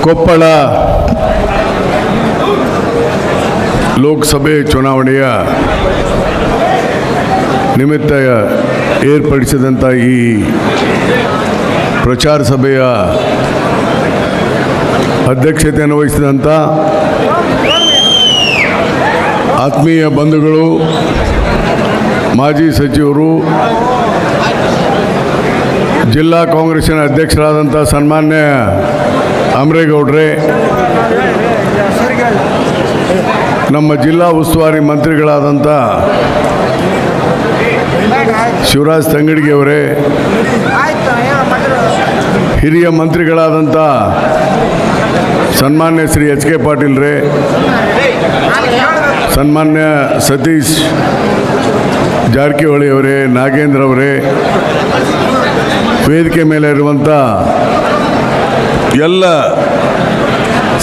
ಕೊಪ್ಪಳ ಲೋಕಸಭೆ ಚುನಾವಣೆಯ ನಿಮಿತ್ತ ಏರ್ಪಡಿಸಿದಂಥ ಈ ಪ್ರಚಾರ ಸಭೆಯ ಅಧ್ಯಕ್ಷತೆಯನ್ನು ವಹಿಸಿದಂಥ ಆತ್ಮೀಯ ಬಂಧುಗಳು, ಮಾಜಿ ಸಚಿವರು, ಜಿಲ್ಲಾ ಕಾಂಗ್ರೆಸ್ಸಿನ ಅಧ್ಯಕ್ಷರಾದಂಥ ಸನ್ಮಾನ್ಯ ಅಮರೇಗೌಡ್ರೆ, ನಮ್ಮ ಜಿಲ್ಲಾ ಉಸ್ತುವಾರಿ ಮಂತ್ರಿಗಳಾದಂಥ ಶಿವರಾಜ್ ತಂಗಡಗಿಯವರೇ, ಹಿರಿಯ ಮಂತ್ರಿಗಳಾದಂಥ ಸನ್ಮಾನ್ಯ ಶ್ರೀ ಎಚ್ ಕೆ ಪಾಟೀಲ್ರೇ, ಸನ್ಮಾನ್ಯ ಸತೀಶ್ ಜಾರಕಿಹೊಳಿ ಅವರೇ, ನಾಗೇಂದ್ರ ಅವರೇ, ವೇದಿಕೆ ಮೇಲೆ ಇರುವಂಥ ಎಲ್ಲ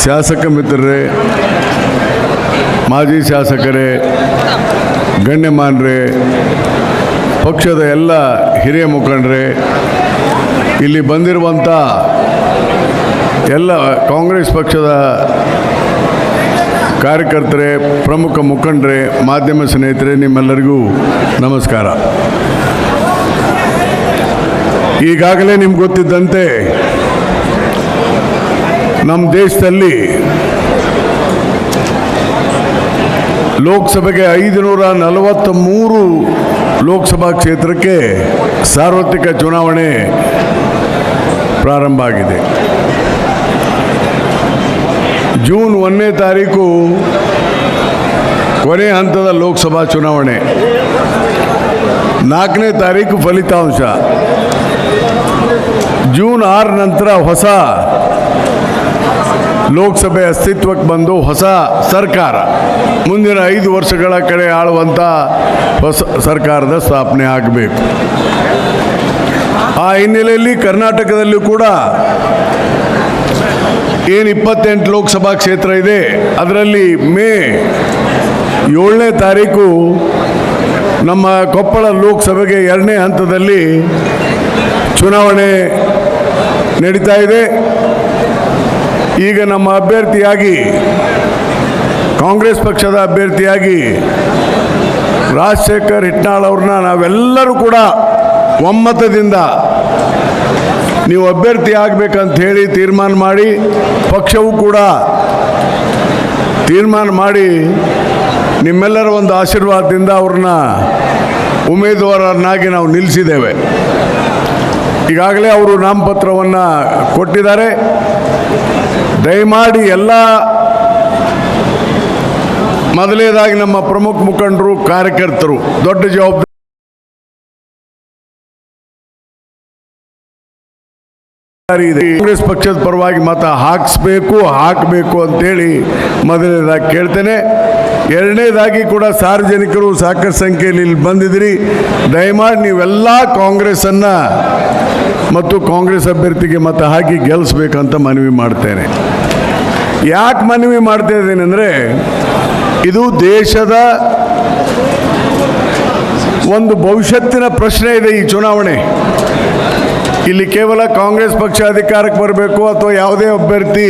ಶಾಸಕ ಮಿತ್ರರೇ, ಮಾಜಿ ಶಾಸಕರೇ, ಗಣ್ಯಮಾನ್ಯರೇ, ಪಕ್ಷದ ಎಲ್ಲ ಹಿರಿಯ ಮುಖಂಡರೇ, ಇಲ್ಲಿ ಬಂದಿರುವಂಥ ಎಲ್ಲ ಕಾಂಗ್ರೆಸ್ ಪಕ್ಷದ ಕಾರ್ಯಕರ್ತರೇ, ಪ್ರಮುಖ ಮುಖಂಡರೇ, ಮಾಧ್ಯಮ ಸ್ನೇಹಿತರೆ, ನಿಮ್ಮೆಲ್ಲರಿಗೂ ನಮಸ್ಕಾರ. ಈಗಾಗಲೇ ನಿಮ್ಗೆ ಗೊತ್ತಿದ್ದಂತೆ ನಮ್ಮ ದೇಶದಲ್ಲಿ ಲೋಕಸಭೆಗೆ 543 ಲೋಕಸಭಾ ಕ್ಷೇತ್ರಕ್ಕೆ ಸಾರ್ವತ್ರಿಕ ಚುನಾವಣೆ ಪ್ರಾರಂಭ ಆಗಿದೆ. ಜೂನ್ 1ನೇ ತಾರೀಕು ಕೊನೆ ಹಂತದ ಲೋಕಸಭಾ ಚುನಾವಣೆ, 4ನೇ ತಾರೀಕು ಫಲಿತಾಂಶ, ಜೂನ್ 6 ನಂತರ ಹೊಸ ಲೋಕಸಭೆ ಅಸ್ತಿತ್ವಕ್ಕೆ ಬಂದು ಹೊಸ ಸರ್ಕಾರ ಮುಂದಿನ 5 ವರ್ಷಗಳ ಕಡೆ ಆಳುವಂಥ ಹೊಸ ಸರ್ಕಾರದ ಸ್ಥಾಪನೆ ಆಗಬೇಕು. ಆ ಹಿನ್ನೆಲೆಯಲ್ಲಿ ಕರ್ನಾಟಕದಲ್ಲೂ ಕೂಡ ಏನು 28 ಲೋಕಸಭಾ ಕ್ಷೇತ್ರ ಇದೆ, ಅದರಲ್ಲಿ ಮೇ 7ನೇ ತಾರೀಕು ನಮ್ಮ ಕೊಪ್ಪಳ ಲೋಕಸಭೆಗೆ 2ನೇ ಹಂತದಲ್ಲಿ ಚುನಾವಣೆ ನಡೀತಾ ಇದೆ. ಈಗ ನಮ್ಮ ಅಭ್ಯರ್ಥಿಯಾಗಿ, ಕಾಂಗ್ರೆಸ್ ಪಕ್ಷದ ಅಭ್ಯರ್ಥಿಯಾಗಿ ರಾಜಶೇಖರ್ ಹಿಟ್ನಾಳ್ ಅವ್ರನ್ನ ನಾವೆಲ್ಲರೂ ಕೂಡ ಒಮ್ಮತದಿಂದ ನೀವು ಅಭ್ಯರ್ಥಿ ಆಗಬೇಕಂತ ಹೇಳಿ ತೀರ್ಮಾನ ಮಾಡಿ, ಪಕ್ಷವೂ ಕೂಡ ತೀರ್ಮಾನ ಮಾಡಿ ನಿಮ್ಮೆಲ್ಲರ ಒಂದು ಆಶೀರ್ವಾದದಿಂದ ಅವ್ರನ್ನ ಉಮೇದುವಾರನ್ನಾಗಿ ನಾವು ನಿಲ್ಲಿಸಿದ್ದೇವೆ. ಈಗಾಗಲೇ ಅವರು ನಾಮಪತ್ರವನ್ನು ಕೊಟ್ಟಿದ್ದಾರೆ. ದಯಮಾಡಿ ಎಲ್ಲ ಮೊದಲನೇದಾಗಿ ನಮ್ಮ ಪ್ರಮುಖ ಮುಖಂಡರು, ಕಾರ್ಯಕರ್ತರು ದೊಡ್ಡ ಜವಾಬ್ದಾರಿ ಇದೆ. ಕಾಂಗ್ರೆಸ್ ಪಕ್ಷದ ಪರವಾಗಿ ಮತ ಹಾಕಬೇಕು ಅಂತೇಳಿ ಮೊದಲನೇದಾಗಿ ಕೇಳ್ತೇನೆ. ಎರಡನೇದಾಗಿ ಕೂಡ ಸಾರ್ವಜನಿಕರು ಸಾಕಷ್ಟು ಸಂಖ್ಯೆಯಲ್ಲಿ ಇಲ್ಲಿ ಬಂದಿದ್ದೀರಿ. ದಯಮಾಡಿ ನೀವೆಲ್ಲ ಕಾಂಗ್ರೆಸ್ಸನ್ನು ಮತ್ತು ಕಾಂಗ್ರೆಸ್ ಅಭ್ಯರ್ಥಿಗೆ ಮತ ಹಾಕಿ ಗೆಲ್ಲಿಸ್ಬೇಕಂತ ಮನವಿ ಮಾಡ್ತೇನೆ. ಯಾಕೆ ಮನವಿ ಮಾಡ್ತಾ ಇದ್ದೇನೆ ಅಂದರೆ, ಇದು ದೇಶದ ಒಂದು ಭವಿಷ್ಯತ್ತಿನ ಪ್ರಶ್ನೆ ಇದೆ. ಈ ಚುನಾವಣೆ ಇಲ್ಲಿ ಕೇವಲ ಕಾಂಗ್ರೆಸ್ ಪಕ್ಷ ಅಧಿಕಾರಕ್ಕೆ ಬರಬೇಕು ಅಥವಾ ಯಾವುದೇ ಅಭ್ಯರ್ಥಿ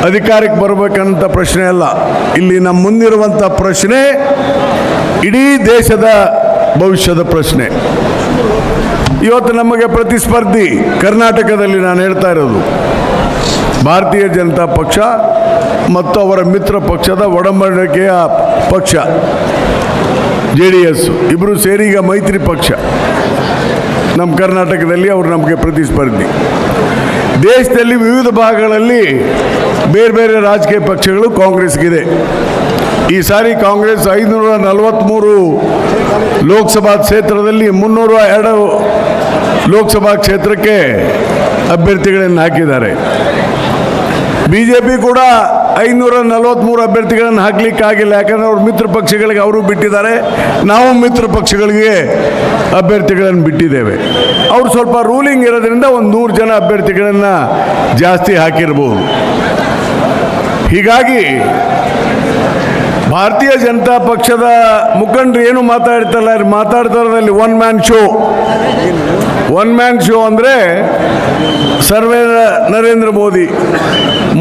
ಅಧಿಕಾರಕ್ಕೆ ಬರಬೇಕಂತ ಪ್ರಶ್ನೆ ಅಲ್ಲ. ಇಲ್ಲಿ ನಮ್ಮ ಮುಂದಿರುವಂಥ ಪ್ರಶ್ನೆ ಇಡೀ ದೇಶದ ಭವಿಷ್ಯದ ಪ್ರಶ್ನೆ. ಇವತ್ತು ನಮಗೆ ಪ್ರತಿಸ್ಪರ್ಧಿ ಕರ್ನಾಟಕದಲ್ಲಿ ನಾನು ಹೇಳ್ತಾ ಇರೋದು ಭಾರತೀಯ ಜನತಾ ಪಕ್ಷ ಮತ್ತು ಅವರ ಮಿತ್ರ ಪಕ್ಷದ ಒಡಂಬಡಿಕೆಯ ಪಕ್ಷ JDS, ಇಬ್ಬರು ಸೇರಿ ಈಗ ಮೈತ್ರಿ ಪಕ್ಷ ನಮ್ಮ ಕರ್ನಾಟಕದಲ್ಲಿ ಅವರು ನಮಗೆ ಪ್ರತಿಸ್ಪರ್ಧಿ. ದೇಶದಲ್ಲಿ ವಿವಿಧ ಭಾಗಗಳಲ್ಲಿ ಬೇರೆ ಬೇರೆ ರಾಜಕೀಯ ಪಕ್ಷಗಳು ಕಾಂಗ್ರೆಸ್ಗಿದೆ. ಈ ಸಾರಿ ಕಾಂಗ್ರೆಸ್ 543 ಲೋಕಸಭಾ ಕ್ಷೇತ್ರದಲ್ಲಿ 302 ಲೋಕಸಭಾ ಕ್ಷೇತ್ರಕ್ಕೆ ಅಭ್ಯರ್ಥಿಗಳನ್ನು ಹಾಕಿದ್ದಾರೆ. BJP ಕೂಡ 543 ಅಭ್ಯರ್ಥಿಗಳನ್ನು ಹಾಕಲಿಕ್ಕಾಗಿಲ್ಲ. ಯಾಕಂದರೆ ಅವ್ರ ಮಿತ್ರ ಪಕ್ಷಗಳಿಗೆ ಅವರು ಬಿಟ್ಟಿದ್ದಾರೆ, ನಾವು ಮಿತ್ರ ಪಕ್ಷಗಳಿಗೆ ಅಭ್ಯರ್ಥಿಗಳನ್ನು ಬಿಟ್ಟಿದ್ದೇವೆ. ಅವರು ಸ್ವಲ್ಪ ರೂಲಿಂಗ್ ಇರೋದ್ರಿಂದ ಒಂದು 100 ಜನ ಅಭ್ಯರ್ಥಿಗಳನ್ನು ಜಾಸ್ತಿ ಹಾಕಿರ್ಬೋದು. ಹೀಗಾಗಿ ಭಾರತೀಯ ಜನತಾ ಪಕ್ಷದ ಮುಖಂಡರು ಏನು ಮಾತಾಡ್ತಾರಲ್ಲಿ one man show. One man show ಅಂದರೆ ಸರ್ವೇ ನರೇಂದ್ರ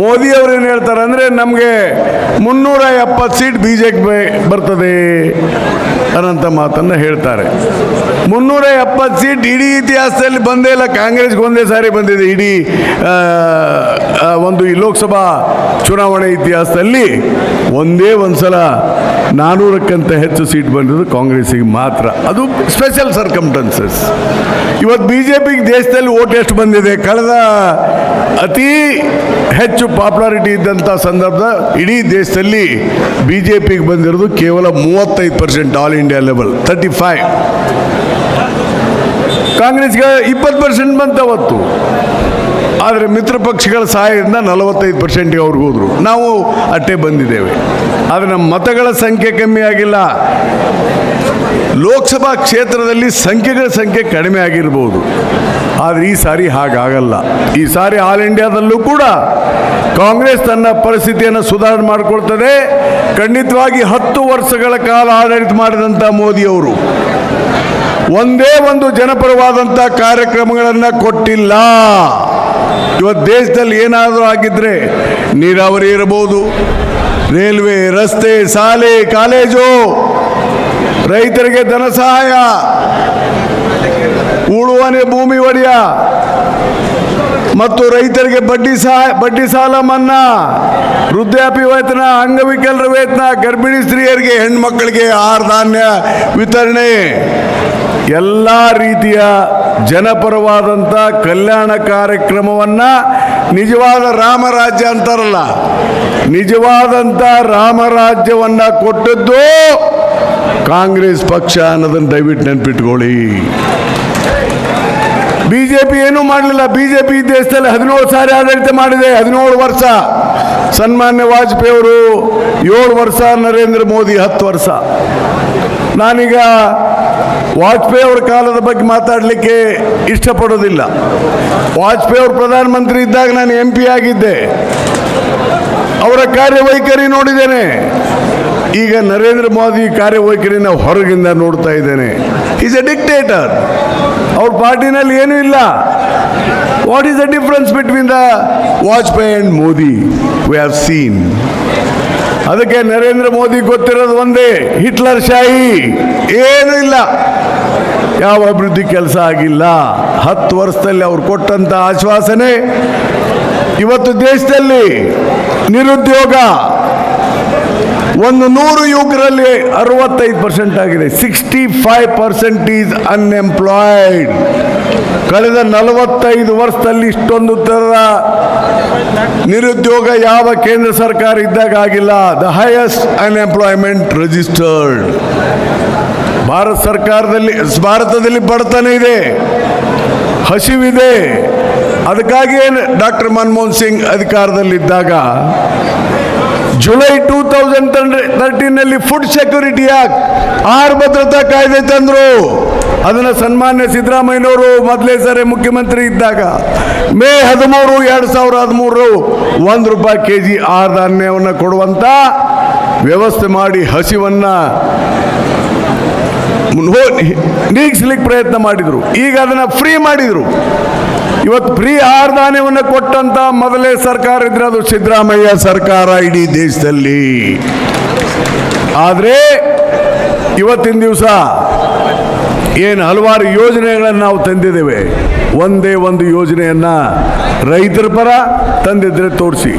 ಮೋದಿ ಅವರೇನು ಹೇಳ್ತಾರೆ ಅಂದರೆ ನಮಗೆ 370 ಸೀಟ್ BJP ಬರ್ತದೆ ಅನ್ನೋಂಥ ಮಾತನ್ನು ಹೇಳ್ತಾರೆ. 370 ಸೀಟ್ ಇಡೀ ಇತಿಹಾಸದಲ್ಲಿ ಬಂದೇ ಇಲ್ಲ. ಕಾಂಗ್ರೆಸ್ಗೆ ಒಂದೇ ಸಾರಿ ಬಂದಿದೆ ಇಡೀ ಒಂದು ಈ ಲೋಕಸಭಾ ಚುನಾವಣೆ ಇತಿಹಾಸದಲ್ಲಿ. ಒಂದೇ ಒಂದು ಸಲ 400ಕ್ಕಿಂತ ಹೆಚ್ಚು ಸೀಟ್ ಬಂದಿದ್ದು ಕಾಂಗ್ರೆಸ್ಸಿಗೆ ಮಾತ್ರ. ಅದು ಸ್ಪೆಷಲ್ ಸರ್ಕಮ್ಸ್ಟೆನ್ಸಸ್. ಇವತ್ತು BJPಗೆ ದೇಶದಲ್ಲಿ ಓಟ್ ಎಷ್ಟು ಬಂದಿದೆ? ಕಳೆದ ಅತಿ ಹೆಚ್ಚು ಪಾಪ್ಯುಲಾರಿಟಿ ಇದ್ದಂಥ ಸಂದರ್ಭ ಇಡೀ ದೇಶದಲ್ಲಿ BJPಗೆ ಬಂದಿರೋದು ಕೇವಲ 35% ಆಲ್ ಇಂಡಿಯಾ ಲೆವೆಲ್, 35. ಕಾಂಗ್ರೆಸ್ಗೆ 20% ಬಂತವತ್ತು. ಆದರೆ ಮಿತ್ರ ಪಕ್ಷಗಳ ಸಹಾಯದಿಂದ 45%ಗೆ ಅವ್ರಿಗೆ ಹೋದರು. ನಾವು ಅಟ್ಟೆ ಬಂದಿದ್ದೇವೆ. ಆದರೆ ನಮ್ಮ ಮತಗಳ ಸಂಖ್ಯೆ ಕಮ್ಮಿ ಆಗಿಲ್ಲ. ಲೋಕಸಭಾ ಕ್ಷೇತ್ರದಲ್ಲಿ ಸಂಖ್ಯೆಗಳ ಸಂಖ್ಯೆ ಕಡಿಮೆ ಆಗಿರ್ಬೋದು. ಆದರೆ ಈ ಸಾರಿ ಹಾಗಾಗಲ್ಲ. ಈ ಸಾರಿ ಆಲ್ ಇಂಡಿಯಾದಲ್ಲೂ ಕೂಡ ಕಾಂಗ್ರೆಸ್ ತನ್ನ ಪರಿಸ್ಥಿತಿಯನ್ನು ಸುಧಾರಣೆ ಮಾಡಿಕೊಳ್ತದೆ. ಖಂಡಿತವಾಗಿ 10 ವರ್ಷಗಳ ಕಾಲ ಆಡಳಿತ ಮಾಡಿದಂಥ ಮೋದಿಯವರು ಒಂದೇ ಒಂದು ಜನಪರವಾದಂಥ ಕಾರ್ಯಕ್ರಮಗಳನ್ನು ಕೊಟ್ಟಿಲ್ಲ. ಇವತ್ತು ದೇಶದಲ್ಲಿ ಏನಾದರೂ ಆಗಿದ್ದರೆ ನೀರಾವರಿ ಇರಬಹುದು, ರೈಲ್ವೆ, ರಸ್ತೆ, ಶಾಲೆ, ಕಾಲೇಜು, ರೈತರಿಗೆ ಧನ ಸಹಾಯ, ಉಳುವನೆ ಭೂಮಿ ಒಡೆಯ ಮತ್ತು ರೈತರಿಗೆ ಬಡ್ಡಿ ಸಾಲ ಮನ್ನಾ, ವೃದ್ಧಾಪ್ಯ ವೇತನ, ಅಂಗವಿಕಲರ ವೇತನ, ಗರ್ಭಿಣಿ ಸ್ತ್ರೀಯರಿಗೆ, ಹೆಣ್ಮಕ್ಕಳಿಗೆ ಆಹಾರ ಧಾನ್ಯ ವಿತರಣೆ, ಎಲ್ಲ ರೀತಿಯ ಜನಪರವಾದಂಥ ಕಲ್ಯಾಣ ಕಾರ್ಯಕ್ರಮವನ್ನು ನಿಜವಾದ ರಾಮರಾಜ್ಯ ಅಂತಾರಲ್ಲ, ನಿಜವಾದಂಥ ರಾಮರಾಜ್ಯವನ್ನು ಕೊಟ್ಟದ್ದು ಕಾಂಗ್ರೆಸ್ ಪಕ್ಷ ಅನ್ನೋದನ್ನು ದಯವಿಟ್ಟು ನೆನಪಿಟ್ಕೊಳ್ಳಿ. BJP ಏನೂ ಮಾಡಲಿಲ್ಲ. BJP ದೇಶದಲ್ಲಿ 17 ಸಾರಿ ಆಡಳಿತ ಮಾಡಿದೆ, 17 ವರ್ಷ. ಸನ್ಮಾನ್ಯ ವಾಜಪೇಯಿ ಅವರು 7 ವರ್ಷ, ನರೇಂದ್ರ ಮೋದಿ 10 ವರ್ಷ. ನಾನೀಗ ವಾಜಪೇಯಿ ಅವರ ಕಾಲದ ಬಗ್ಗೆ ಮಾತಾಡಲಿಕ್ಕೆ ಇಷ್ಟಪಡೋದಿಲ್ಲ. ವಾಜಪೇಯಿ ಅವರು ಪ್ರಧಾನಮಂತ್ರಿ ಇದ್ದಾಗ ನಾನು MP ಆಗಿದ್ದೆ. ಅವರ ಕಾರ್ಯವೈಖರಿ ನೋಡಿದ್ದೇನೆ. ಈಗ ನರೇಂದ್ರ ಮೋದಿ ಕಾರ್ಯವೈಖರಿನ ಹೊರಗಿಂದ ನೋಡ್ತಾ ಇದ್ದೇನೆ. Is A dictator. ಅವ್ರ ಪಾರ್ಟಿನಲ್ಲಿ ಏನೂ ಇಲ್ಲ. What is the difference between the Vajpayee and Modi? We have seen. ಅದಕ್ಕೆ ನರೇಂದ್ರ ಮೋದಿ ಗೊತ್ತಿರೋದು ಒಂದೇ, ಹಿಟ್ಲರ್ ಶಾಹಿ. ಏನೂ ಇಲ್ಲ, ಯಾವ ಅಭಿವೃದ್ಧಿ ಕೆಲಸ ಆಗಿಲ್ಲ. 10 ವರ್ಷದಲ್ಲಿ ಅವ್ರು ಕೊಟ್ಟಂಥ ಆಶ್ವಾಸನೆ ಇವತ್ತು ದೇಶದಲ್ಲಿ ನಿರುದ್ಯೋಗ 100 ಯುವಕರಲ್ಲಿ 65% ಆಗಿದೆ. 65% ಈಸ್ ಅನ್ಎಂಪ್ಲಾಯ್ಡ್. ಕಳೆದ 45 ವರ್ಷದಲ್ಲಿ ಇಷ್ಟೊಂದು ಥರದ ನಿರುದ್ಯೋಗ ಯಾವ ಕೇಂದ್ರ ಸರ್ಕಾರ ಇದ್ದಾಗ ಆಗಿಲ್ಲ. The highest unemployment registered. ಭಾರತದಲ್ಲಿ ಬಡತನ ಇದೆ, ಹಸಿವಿದೆ. ಅದಕ್ಕಾಗಿಯೇ ಡಾಕ್ಟರ್ ಮನಮೋಹನ್ ಸಿಂಗ್ ಅಧಿಕಾರದಲ್ಲಿದ್ದಾಗ ಜುಲೈ 2013ನಲ್ಲಿ ಫುಡ್ ಸೆಕ್ಯೂರಿಟಿ ಆಕ್ಟ್, ಆಹಾರ ಭದ್ರತಾ ಕಾಯ್ದೆ ತಂದರು. ಅದನ್ನು ಸನ್ಮಾನ್ಯ ಸಿದ್ದರಾಮಯ್ಯನವರು ಮೊದಲೇ ಸಾರಿ ಮುಖ್ಯಮಂತ್ರಿ ಇದ್ದಾಗ ಮೇ 13, 2013 ₹1 kg ಆಹಾರ ಧಾನ್ಯವನ್ನು ಕೊಡುವಂಥ ವ್ಯವಸ್ಥೆ ಮಾಡಿ ಹಸಿವನ್ನು ನೀಗಿಸ್ಲಿಕ್ಕೆ ಪ್ರಯತ್ನ ಮಾಡಿದರು. ಈಗ ಅದನ್ನು ಫ್ರೀ ಮಾಡಿದರು. ಇವತ್ತು ಫ್ರೀ ಆಹಾರ ಧಾನ್ಯವನ್ನು ಕೊಟ್ಟಂತ ಮೊದಲೇ ಸರ್ಕಾರ ಇದ್ರೆ ಅದು ಸಿದ್ದರಾಮಯ್ಯ ಸರ್ಕಾರ ಇಡೀ ದೇಶದಲ್ಲಿ. ಆದರೆ ಇವತ್ತಿನ ದಿವಸ ಏನು ಹಲವಾರು ಯೋಜನೆಗಳನ್ನು ನಾವು ತಂದಿದ್ದೇವೆ. ಒಂದೇ ಒಂದು ಯೋಜನೆಯನ್ನು ರೈತರ ಪರ ತಂದಿದ್ರೆ ತೋರಿಸಿ.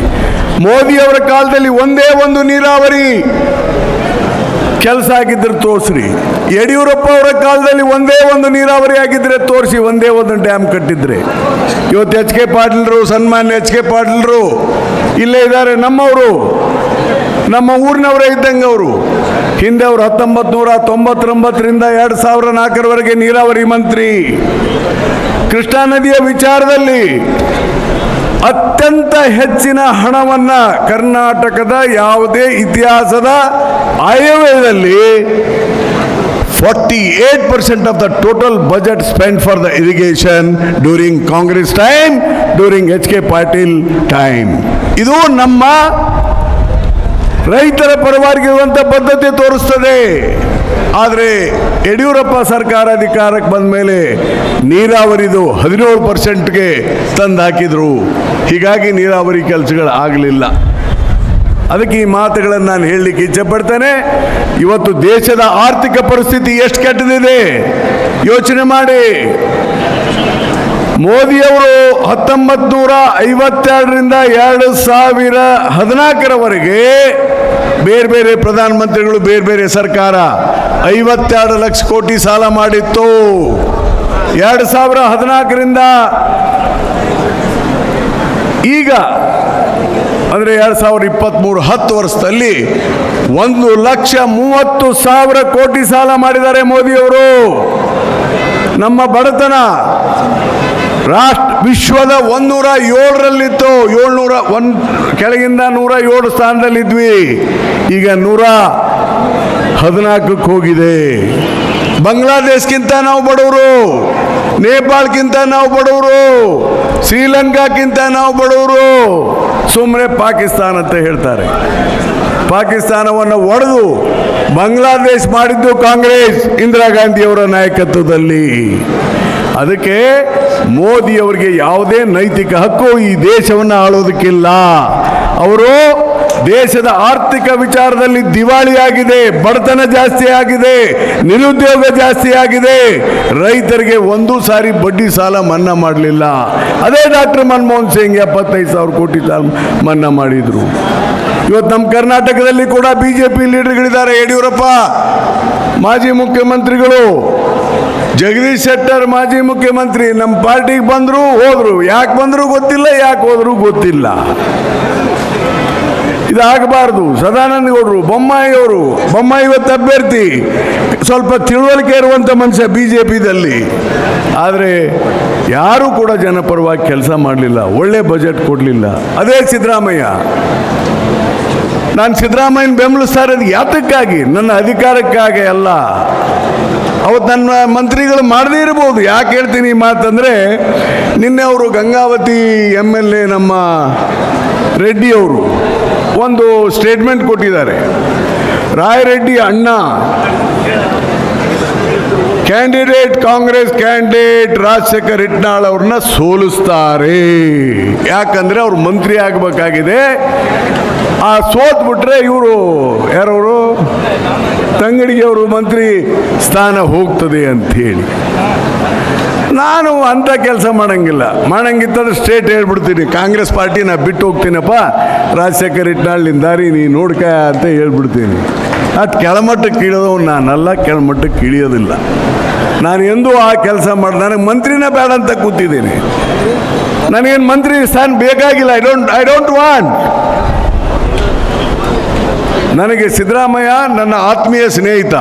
ಮೋದಿಯವರ ಕಾಲದಲ್ಲಿ ಒಂದೇ ಒಂದು ನೀರಾವರಿ ಕೆಲಸ ಆಗಿದ್ರೆ ತೋರಿಸ್ರಿ. ಯಡಿಯೂರಪ್ಪ ಅವರ ಕಾಲದಲ್ಲಿ ಒಂದೇ ಒಂದು ನೀರಾವರಿ ಆಗಿದ್ರೆ ತೋರಿಸಿ, ಒಂದೇ ಒಂದು ಡ್ಯಾಮ್ ಕಟ್ಟಿದ್ರೆ. ಇವತ್ತು HK ಪಾಟೀಲ್ರು, ಸನ್ಮಾನ್ಯ HK ಪಾಟೀಲ್ರು ಇಲ್ಲೇ ಇದ್ದಾರೆ, ನಮ್ಮವರು, ನಮ್ಮ ಊರಿನವರೇ ಇದ್ದಂಗೆ ಅವರು. ಹಿಂದೆ ಅವರು 1999ರಿಂದ 2004ರವರೆಗೆ ನೀರಾವರಿ ಮಂತ್ರಿ. ಕೃಷ್ಣಾ ನದಿಯ ವಿಚಾರದಲ್ಲಿ ಅತ್ಯಂತ ಹೆಚ್ಚಿನ ಹಣವನ್ನು ಕರ್ನಾಟಕದ ಯಾವುದೇ ಇತಿಹಾಸದ ಆಯವ್ಯಯದಲ್ಲಿ 48% of the total budget spent for the irrigation during Congress time, during HK Patil time. ಇದು ನಮ್ಮ ರೈತರ ಪರವಾಗಿರುವಂಥ ಪದ್ಧತಿ ತೋರಿಸ್ತದೆ. ಆದರೆ ಯಡಿಯೂರಪ್ಪ ಸರ್ಕಾರ ಅಧಿಕಾರಕ್ಕೆ ಬಂದ ಮೇಲೆ ನೀರಾವರಿದು 17%ಗೆ ತಂದು ಹಾಕಿದರು. ಹೀಗಾಗಿ ನೀರಾವರಿ ಕೆಲಸಗಳು ಆಗಲಿಲ್ಲ. ಅದಕ್ಕೆ ಈ ಮಾತುಗಳನ್ನು ನಾನು ಹೇಳಲಿಕ್ಕೆ ಇಚ್ಛೆಪಡ್ತೇನೆ. ಇವತ್ತು ದೇಶದ ಆರ್ಥಿಕ ಪರಿಸ್ಥಿತಿ ಎಷ್ಟು ಕೆಟ್ಟದಿದೆ ಯೋಚನೆ ಮಾಡಿ. ಮೋದಿಯವರು 1952ರಿಂದ 2014ರವರೆಗೆ ಬೇರೆ ಬೇರೆ ಪ್ರಧಾನಮಂತ್ರಿಗಳು ಬೇರೆ ಬೇರೆ ಸರ್ಕಾರ 52 ಲಕ್ಷ ಕೋಟಿ ಸಾಲ ಮಾಡಿತ್ತು. 2014ರಿಂದ ಈಗ ಅಂದರೆ 2023 10 ವರ್ಷದಲ್ಲಿ 1,30,000 ಕೋಟಿ ಸಾಲ ಮಾಡಿದ್ದಾರೆ ಮೋದಿಯವರು. ನಮ್ಮ ಬಡತನ ವಿಶ್ವದ 107ರಲ್ಲಿತ್ತು. 701 ಕೆಳಗಿಂದ 107 ಸ್ಥಾನದಲ್ಲಿದ್ವಿ. ಈಗ 114ಕ್ಕೆ ಹೋಗಿದೆ. ಬಾಂಗ್ಲಾದೇಶ್ಗಿಂತ ನಾವು ಬಡವರು, ನೇಪಾಳಕ್ಕಿಂತ ನಾವು ಬಡವರು, ಶ್ರೀಲಂಕಾಕ್ಕಿಂತ ನಾವು ಬಡವರು. ಸುಮ್ಮನೆ ಪಾಕಿಸ್ತಾನ ಅಂತ ಹೇಳ್ತಾರೆ. ಪಾಕಿಸ್ತಾನವನ್ನು ಒಡೆದು ಬಾಂಗ್ಲಾದೇಶ್ ಮಾಡಿದ್ದು ಕಾಂಗ್ರೆಸ್ ಇಂದಿರಾ ಗಾಂಧಿಯವರ ನಾಯಕತ್ವದಲ್ಲಿ. ಅದಕ್ಕೆ ಮೋದಿಯವರಿಗೆ ಯಾವುದೇ ನೈತಿಕ ಹಕ್ಕು ಈ ದೇಶವನ್ನು ಆಳೋದಕ್ಕಿಲ್ಲ. ಅವರು ದೇಶದ ಆರ್ಥಿಕ ವಿಚಾರದಲ್ಲಿ ದಿವಾಳಿಯಾಗಿದೆ, ಬಡತನ ಜಾಸ್ತಿ ಆಗಿದೆ, ನಿರುದ್ಯೋಗ ಜಾಸ್ತಿ ಆಗಿದೆ. ರೈತರಿಗೆ ಒಂದು ಸಾರಿ ಬಡ್ಡಿ ಸಾಲ ಮನ್ನಾ ಮಾಡಲಿಲ್ಲ. ಅದೇ ಡಾಕ್ಟರ್ ಮನಮೋಹನ್ ಸಿಂಗ್ 75,000 ಕೋಟಿ ಸಾಲ ಮನ್ನಾ ಮಾಡಿದರು. ಇವತ್ತು ನಮ್ಮ ಕರ್ನಾಟಕದಲ್ಲಿ ಕೂಡ ಬಿಜೆಪಿ ಲೀಡರ್ಗಳಿದ್ದಾರೆ. ಯಡಿಯೂರಪ್ಪ ಮಾಜಿ ಮುಖ್ಯಮಂತ್ರಿಗಳು, ಜಗದೀಶ್ ಶೆಟ್ಟರ್ ಮಾಜಿ ಮುಖ್ಯಮಂತ್ರಿ ನಮ್ಮ ಪಾರ್ಟಿಗೆ ಬಂದರು, ಹೋದರು. ಯಾಕೆ ಬಂದರೂ ಗೊತ್ತಿಲ್ಲ, ಯಾಕೆ ಹೋದರೂ ಗೊತ್ತಿಲ್ಲ. ಇದಾಗಬಾರ್ದು. ಸದಾನಂದ ಗೌಡರು, ಬೊಮ್ಮಾಯಿಯವರು, ಬೊಮ್ಮಾಯಿ ಇವತ್ತು ಅಭ್ಯರ್ಥಿ, ಸ್ವಲ್ಪ ತಿಳುವಳಿಕೆ ಇರುವಂಥ ಮನುಷ್ಯ ಬಿಜೆಪಿದಲ್ಲಿ. ಆದರೆ ಯಾರೂ ಕೂಡ ಜನಪರವಾಗಿ ಕೆಲಸ ಮಾಡಲಿಲ್ಲ, ಒಳ್ಳೆ ಬಜೆಟ್ ಕೊಡಲಿಲ್ಲ. ಅದೇ ಸಿದ್ದರಾಮಯ್ಯ. ನಾನು ಸಿದ್ದರಾಮಯ್ಯನ ಬೆಂಬಲಿಸ್ತಾ ಇರೋದು ಯಾತಕ್ಕಾಗಿ? ನನ್ನ ಅಧಿಕಾರಕ್ಕಾಗಿ ಅಲ್ಲ. ಅವತ್ತು ನನ್ನ ಮಂತ್ರಿಗಳು ಮಾಡದೇ ಇರ್ಬೋದು. ಯಾಕೆ ಹೇಳ್ತೀನಿ ಈ ಮಾತಂದರೆ, ನಿನ್ನೆ ಅವರು ಗಂಗಾವತಿ MLA ನಮ್ಮ ರೆಡ್ಡಿಯವರು ಒಂದು ಸ್ಟೇಟ್ಮೆಂಟ್ ಕೊಟ್ಟಿದ್ದಾರೆ. ರಾಯರೆಡ್ಡಿ ಅಣ್ಣ ಕಾಂಗ್ರೆಸ್ ಕ್ಯಾಂಡಿಡೇಟ್ ರಾಜಶೇಖರ್ ಹಿಟ್ನಾಳ್ ಅವ್ರನ್ನ ಸೋಲಿಸ್ತಾರೆ. ಯಾಕಂದರೆ ಅವ್ರು ಮಂತ್ರಿ ಆಗಬೇಕಾಗಿದೆ. ಆ ಸೋತ್ಬಿಟ್ರೆ ಇವರು ಯಾರವರು ತಂಗಡಿಗೆಯವರು ಮಂತ್ರಿ ಸ್ಥಾನ ಹೋಗ್ತದೆ ಅಂಥೇಳಿ. ನಾನು ಅಂಥ ಕೆಲಸ ಮಾಡಂಗಿತ್ತಂದ್ರೆ ಸ್ಟೇಟ್ ಹೇಳ್ಬಿಡ್ತೀನಿ, ಕಾಂಗ್ರೆಸ್ ಪಾರ್ಟಿನ ಬಿಟ್ಟು ಹೋಗ್ತೀನಪ್ಪ, ರಾಜಶೇಖರ್ ಹಿಟ್ನಾಳಿನ ದಾರಿ ನೀ ನೋಡ್ಕ ಅಂತ ಹೇಳ್ಬಿಡ್ತೀನಿ. ಅದು ಕೆಳಮಟ್ಟಕ್ಕೆ ಇಳಿಯೋದು ನಾನಲ್ಲ, ಕೆಳಮಟ್ಟಕ್ಕೆ ಇಳಿಯೋದಿಲ್ಲ. ನಾನು ಎಂದೂ ಆ ಕೆಲಸ ನನಗೆ ಮಂತ್ರಿನೇ ಬೇಡ ಅಂತ ಕೂತಿದ್ದೀನಿ. ನನಗೇನು ಮಂತ್ರಿ ಸ್ಥಾನ ಬೇಕಾಗಿಲ್ಲ. I don't want. ನನಗೆ ಸಿದ್ದರಾಮಯ್ಯ ನನ್ನ ಆತ್ಮೀಯ ಸ್ನೇಹಿತ.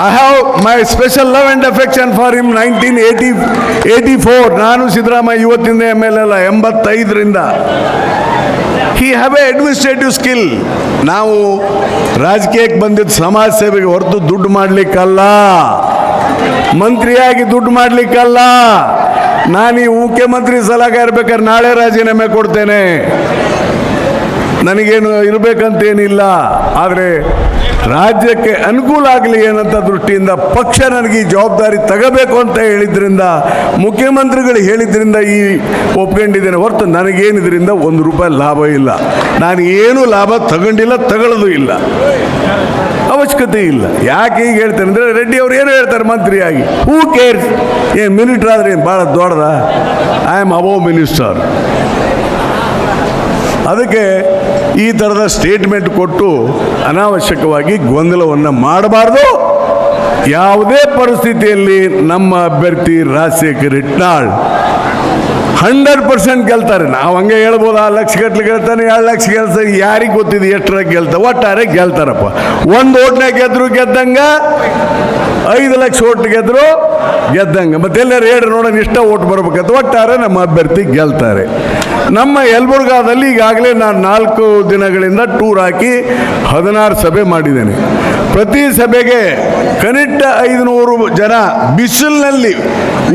I have my special love and affection for him. 1984 ನಾನು ಸಿದ್ದರಾಮಯ್ಯ ಇವತ್ತಿಂದ MLA ಅಲ್ಲ, 85ರಿಂದ. He have a administrative skill. ನಾವು ರಾಜಕೀಯಕ್ಕೆ ಬಂದಿದ್ದು ಸಮಾಜ ಸೇವೆಗೆ ಹೊರತು ದುಡ್ಡು ಮಾಡಲಿಕ್ಕಲ್ಲ, ಮಂತ್ರಿಯಾಗಿ ದುಡ್ಡು ಮಾಡಲಿಕ್ಕಲ್ಲ. ನಾನು ಈ ಮುಖ್ಯಮಂತ್ರಿ ಸಲಹೆ ಇರ್ಬೇಕಾದ್ರೆ ನಾಳೆ ರಾಜೀನಾಮೆ ಕೊಡ್ತೇನೆ. ನನಗೇನು ಇರಬೇಕಂತೇನಿಲ್ಲ. ಆದರೆ ರಾಜ್ಯಕ್ಕೆ ಅನುಕೂಲ ಆಗಲಿ ಏನಂತ ದೃಷ್ಟಿಯಿಂದ ಪಕ್ಷ ನನಗೆ ಈ ಜವಾಬ್ದಾರಿ ತಗೋಬೇಕು ಅಂತ ಹೇಳಿದ್ರಿಂದ, ಮುಖ್ಯಮಂತ್ರಿಗಳು ಹೇಳಿದ್ರಿಂದ ಈ ಒಪ್ಕೊಂಡಿದ್ದೇನೆ ಹೊರತು ನನಗೇನಿದ್ರಿಂದ ₹1 ಲಾಭ ಇಲ್ಲ. ನಾನು ಏನೂ ಲಾಭ ತಗೊಂಡಿಲ್ಲ, ತಗೊಳ್ಳೋದು ಇಲ್ಲ, ಅವಶ್ಯಕತೆ ಇಲ್ಲ. ಯಾಕೆ ಈಗ ಹೇಳ್ತೇನೆ ಅಂದರೆ, ರೆಡ್ಡಿ ಅವ್ರು ಏನು ಹೇಳ್ತಾರೆ ಮಂತ್ರಿಯಾಗಿ, ಹೂ ಕೇರ್ಸ್? ಏನು ಮಿನಿಸ್ಟರ್ ಆದರೆ ಏನು ಭಾಳ ದೊಡ್ಡದ? I am above minister. ಅದಕ್ಕೆ ಈ ಥರದ ಸ್ಟೇಟ್ಮೆಂಟ್ ಕೊಟ್ಟು ಅನಾವಶ್ಯಕವಾಗಿ ಗೊಂದಲವನ್ನು ಮಾಡಬಾರ್ದು. ಯಾವುದೇ ಪರಿಸ್ಥಿತಿಯಲ್ಲಿ ನಮ್ಮ ಅಭ್ಯರ್ಥಿ ರಾಜಶೇಖರ್ ಹಿಟ್ನಾಳ್ 100% ಗೆಲ್ತಾರೆ. ನಾವು ಹಂಗೆ ಹೇಳ್ಬೋದು, 1 ಲಕ್ಷ ಗಟ್ಟಲೆ ಗೆಲ್ತಾನೆ, 2 ಲಕ್ಷ ಗೆಲ್ತಾನೆ, ಯಾರಿಗೆ ಗೊತ್ತಿದೆ ಎಷ್ಟರಾಗ ಗೆಲ್ತಾರೆ. ಒಟ್ಟಾರೆ ಗೆಲ್ತಾರಪ್ಪ. 1 ಓಟ್ನಾಗ ಗೆದ್ರು ಗೆದ್ದಂಗ, 5 ಲಕ್ಷ ಓಟ್ ಗೆದ್ರು ಗೆದ್ದಂಗೆ. ಮತ್ತೆಲ್ಲರೂ ಹೇಳಿ ನೋಡೋಣ ಇಷ್ಟ ಓಟ್ ಬರ್ಬೇಕಂತ. ಒಟ್ಟಾರೆ ನಮ್ಮ ಅಭ್ಯರ್ಥಿ ಗೆಲ್ತಾರೆ. ನಮ್ಮ ಯಲಬುರ್ಗಾದಲ್ಲಿ ಈಗಾಗಲೇ ನಾನು 4 ದಿನಗಳಿಂದ ಟೂರ್ ಹಾಕಿ 16 ಸಭೆ ಮಾಡಿದ್ದೇನೆ. ಪ್ರತಿ ಸಭೆಗೆ ಕನಿಷ್ಠ 500 ಜನ ಬಿಸಿಲಿನಲ್ಲಿ,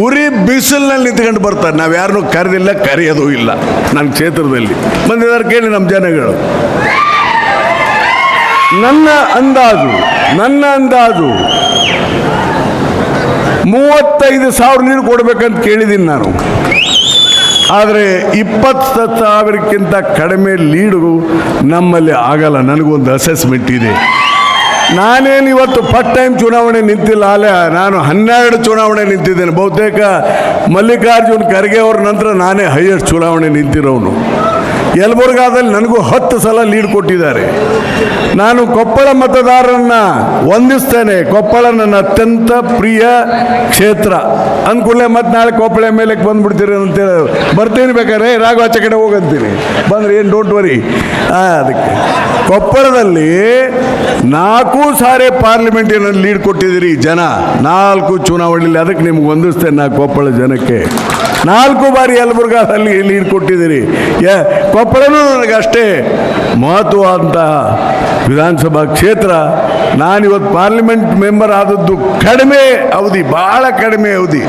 ಉರಿ ಬಿಸಿಲಿನಲ್ಲಿ ನಿಂತ್ಕೊಂಡು ಬರ್ತಾರೆ. ನಾವು ಯಾರನ್ನೂ ಕರೆದಿಲ್ಲ, ಕರೆಯೋದು ಇಲ್ಲ. ನನ್ನ ಕ್ಷೇತ್ರದಲ್ಲಿ ಬಂದಿದ್ದಾರೆ, ಕೇಳಿ ನಮ್ಮ ಜನಗಳು. ನನ್ನ ಅಂದಾಜು 35,000 ನೀರು ಕೊಡಬೇಕಂತ ಕೇಳಿದ್ದೀನಿ ನಾನು. ಆದರೆ 20,000ಕ್ಕಿಂತ ಕಡಿಮೆ ಲೀಡು ನಮ್ಮಲ್ಲಿ ಆಗಲ್ಲ. ನನಗೊಂದು ಅಸೆಸ್ಮೆಂಟ್ ಇದೆ. ನಾನೇನು ಇವತ್ತು ಫಸ್ಟ್ ಟೈಮ್ ಚುನಾವಣೆ ನಿಂತಿಲ್ಲ, ನಾನು 12 ಚುನಾವಣೆ ನಿಂತಿದ್ದೇನೆ. ಬಹುತೇಕ ಮಲ್ಲಿಕಾರ್ಜುನ್ ಖರ್ಗೆ ಅವ್ರ ನಂತರ ನಾನೇ ಹೈಯೆಸ್ಟ್ ಚುನಾವಣೆ ನಿಂತಿರೋನು. ಯಲಬುರ್ಗಾದಲ್ಲಿ ನನಗೂ 10 ಸಲ ಲೀಡ್ ಕೊಟ್ಟಿದ್ದಾರೆ. ನಾನು ಕೊಪ್ಪಳ ಮತದಾರರನ್ನು ವಂದಿಸ್ತೇನೆ. ಕೊಪ್ಪಳ ನನ್ನ ಅತ್ಯಂತ ಪ್ರಿಯ ಕ್ಷೇತ್ರ. ಅಂದ್ಕೂಡಲೇ ಮತ್ತೆ ನಾಳೆ ಕೊಪ್ಪಳ ಮೇಲಕ್ಕೆ ಬಂದುಬಿಡ್ತೀರಿ ಅಂತೇಳಿ ಬರ್ತೀನಿ. ಬೇಕಾದ್ರೆ ರಾಘು ಆಚೆ ಕಡೆ ಹೋಗಂತೀನಿ, ಬಂದ್ರೆ ಏನು ಡೋಂಟ್ ವರಿ. ಅದಕ್ಕೆ ಕೊಪ್ಪಳದಲ್ಲಿ 4 ಸಾರಿ ಪಾರ್ಲಿಮೆಂಟಿನಲ್ಲಿ ಲೀಡ್ ಕೊಟ್ಟಿದ್ದೀರಿ ಜನ, 4 ಚುನಾವಣೆಯಲ್ಲಿ. ಅದಕ್ಕೆ ನಿಮ್ಗೆ ವಂದಿಸ್ತೇನೆ ನಾ ಕೊಪ್ಪಳ ಜನಕ್ಕೆ. 4 ಬಾರಿ ಯಲಬುರ್ಗಾದಲ್ಲಿ ಲೀಡ್ ಕೊಟ್ಟಿದ್ದೀರಿ. ಕೊಪ್ಪಳನೂ ನನಗಷ್ಟೇ ಮಹತ್ವವಾದಂತಹ ವಿಧಾನಸಭಾ ಕ್ಷೇತ್ರ. ನಾನಿವತ್ತು ಪಾರ್ಲಿಮೆಂಟ್ ಮೆಂಬರ್ ಆದದ್ದು ಕಡಿಮೆ ಅವಧಿ, ಭಾಳ ಕಡಿಮೆ ಅವಧಿ.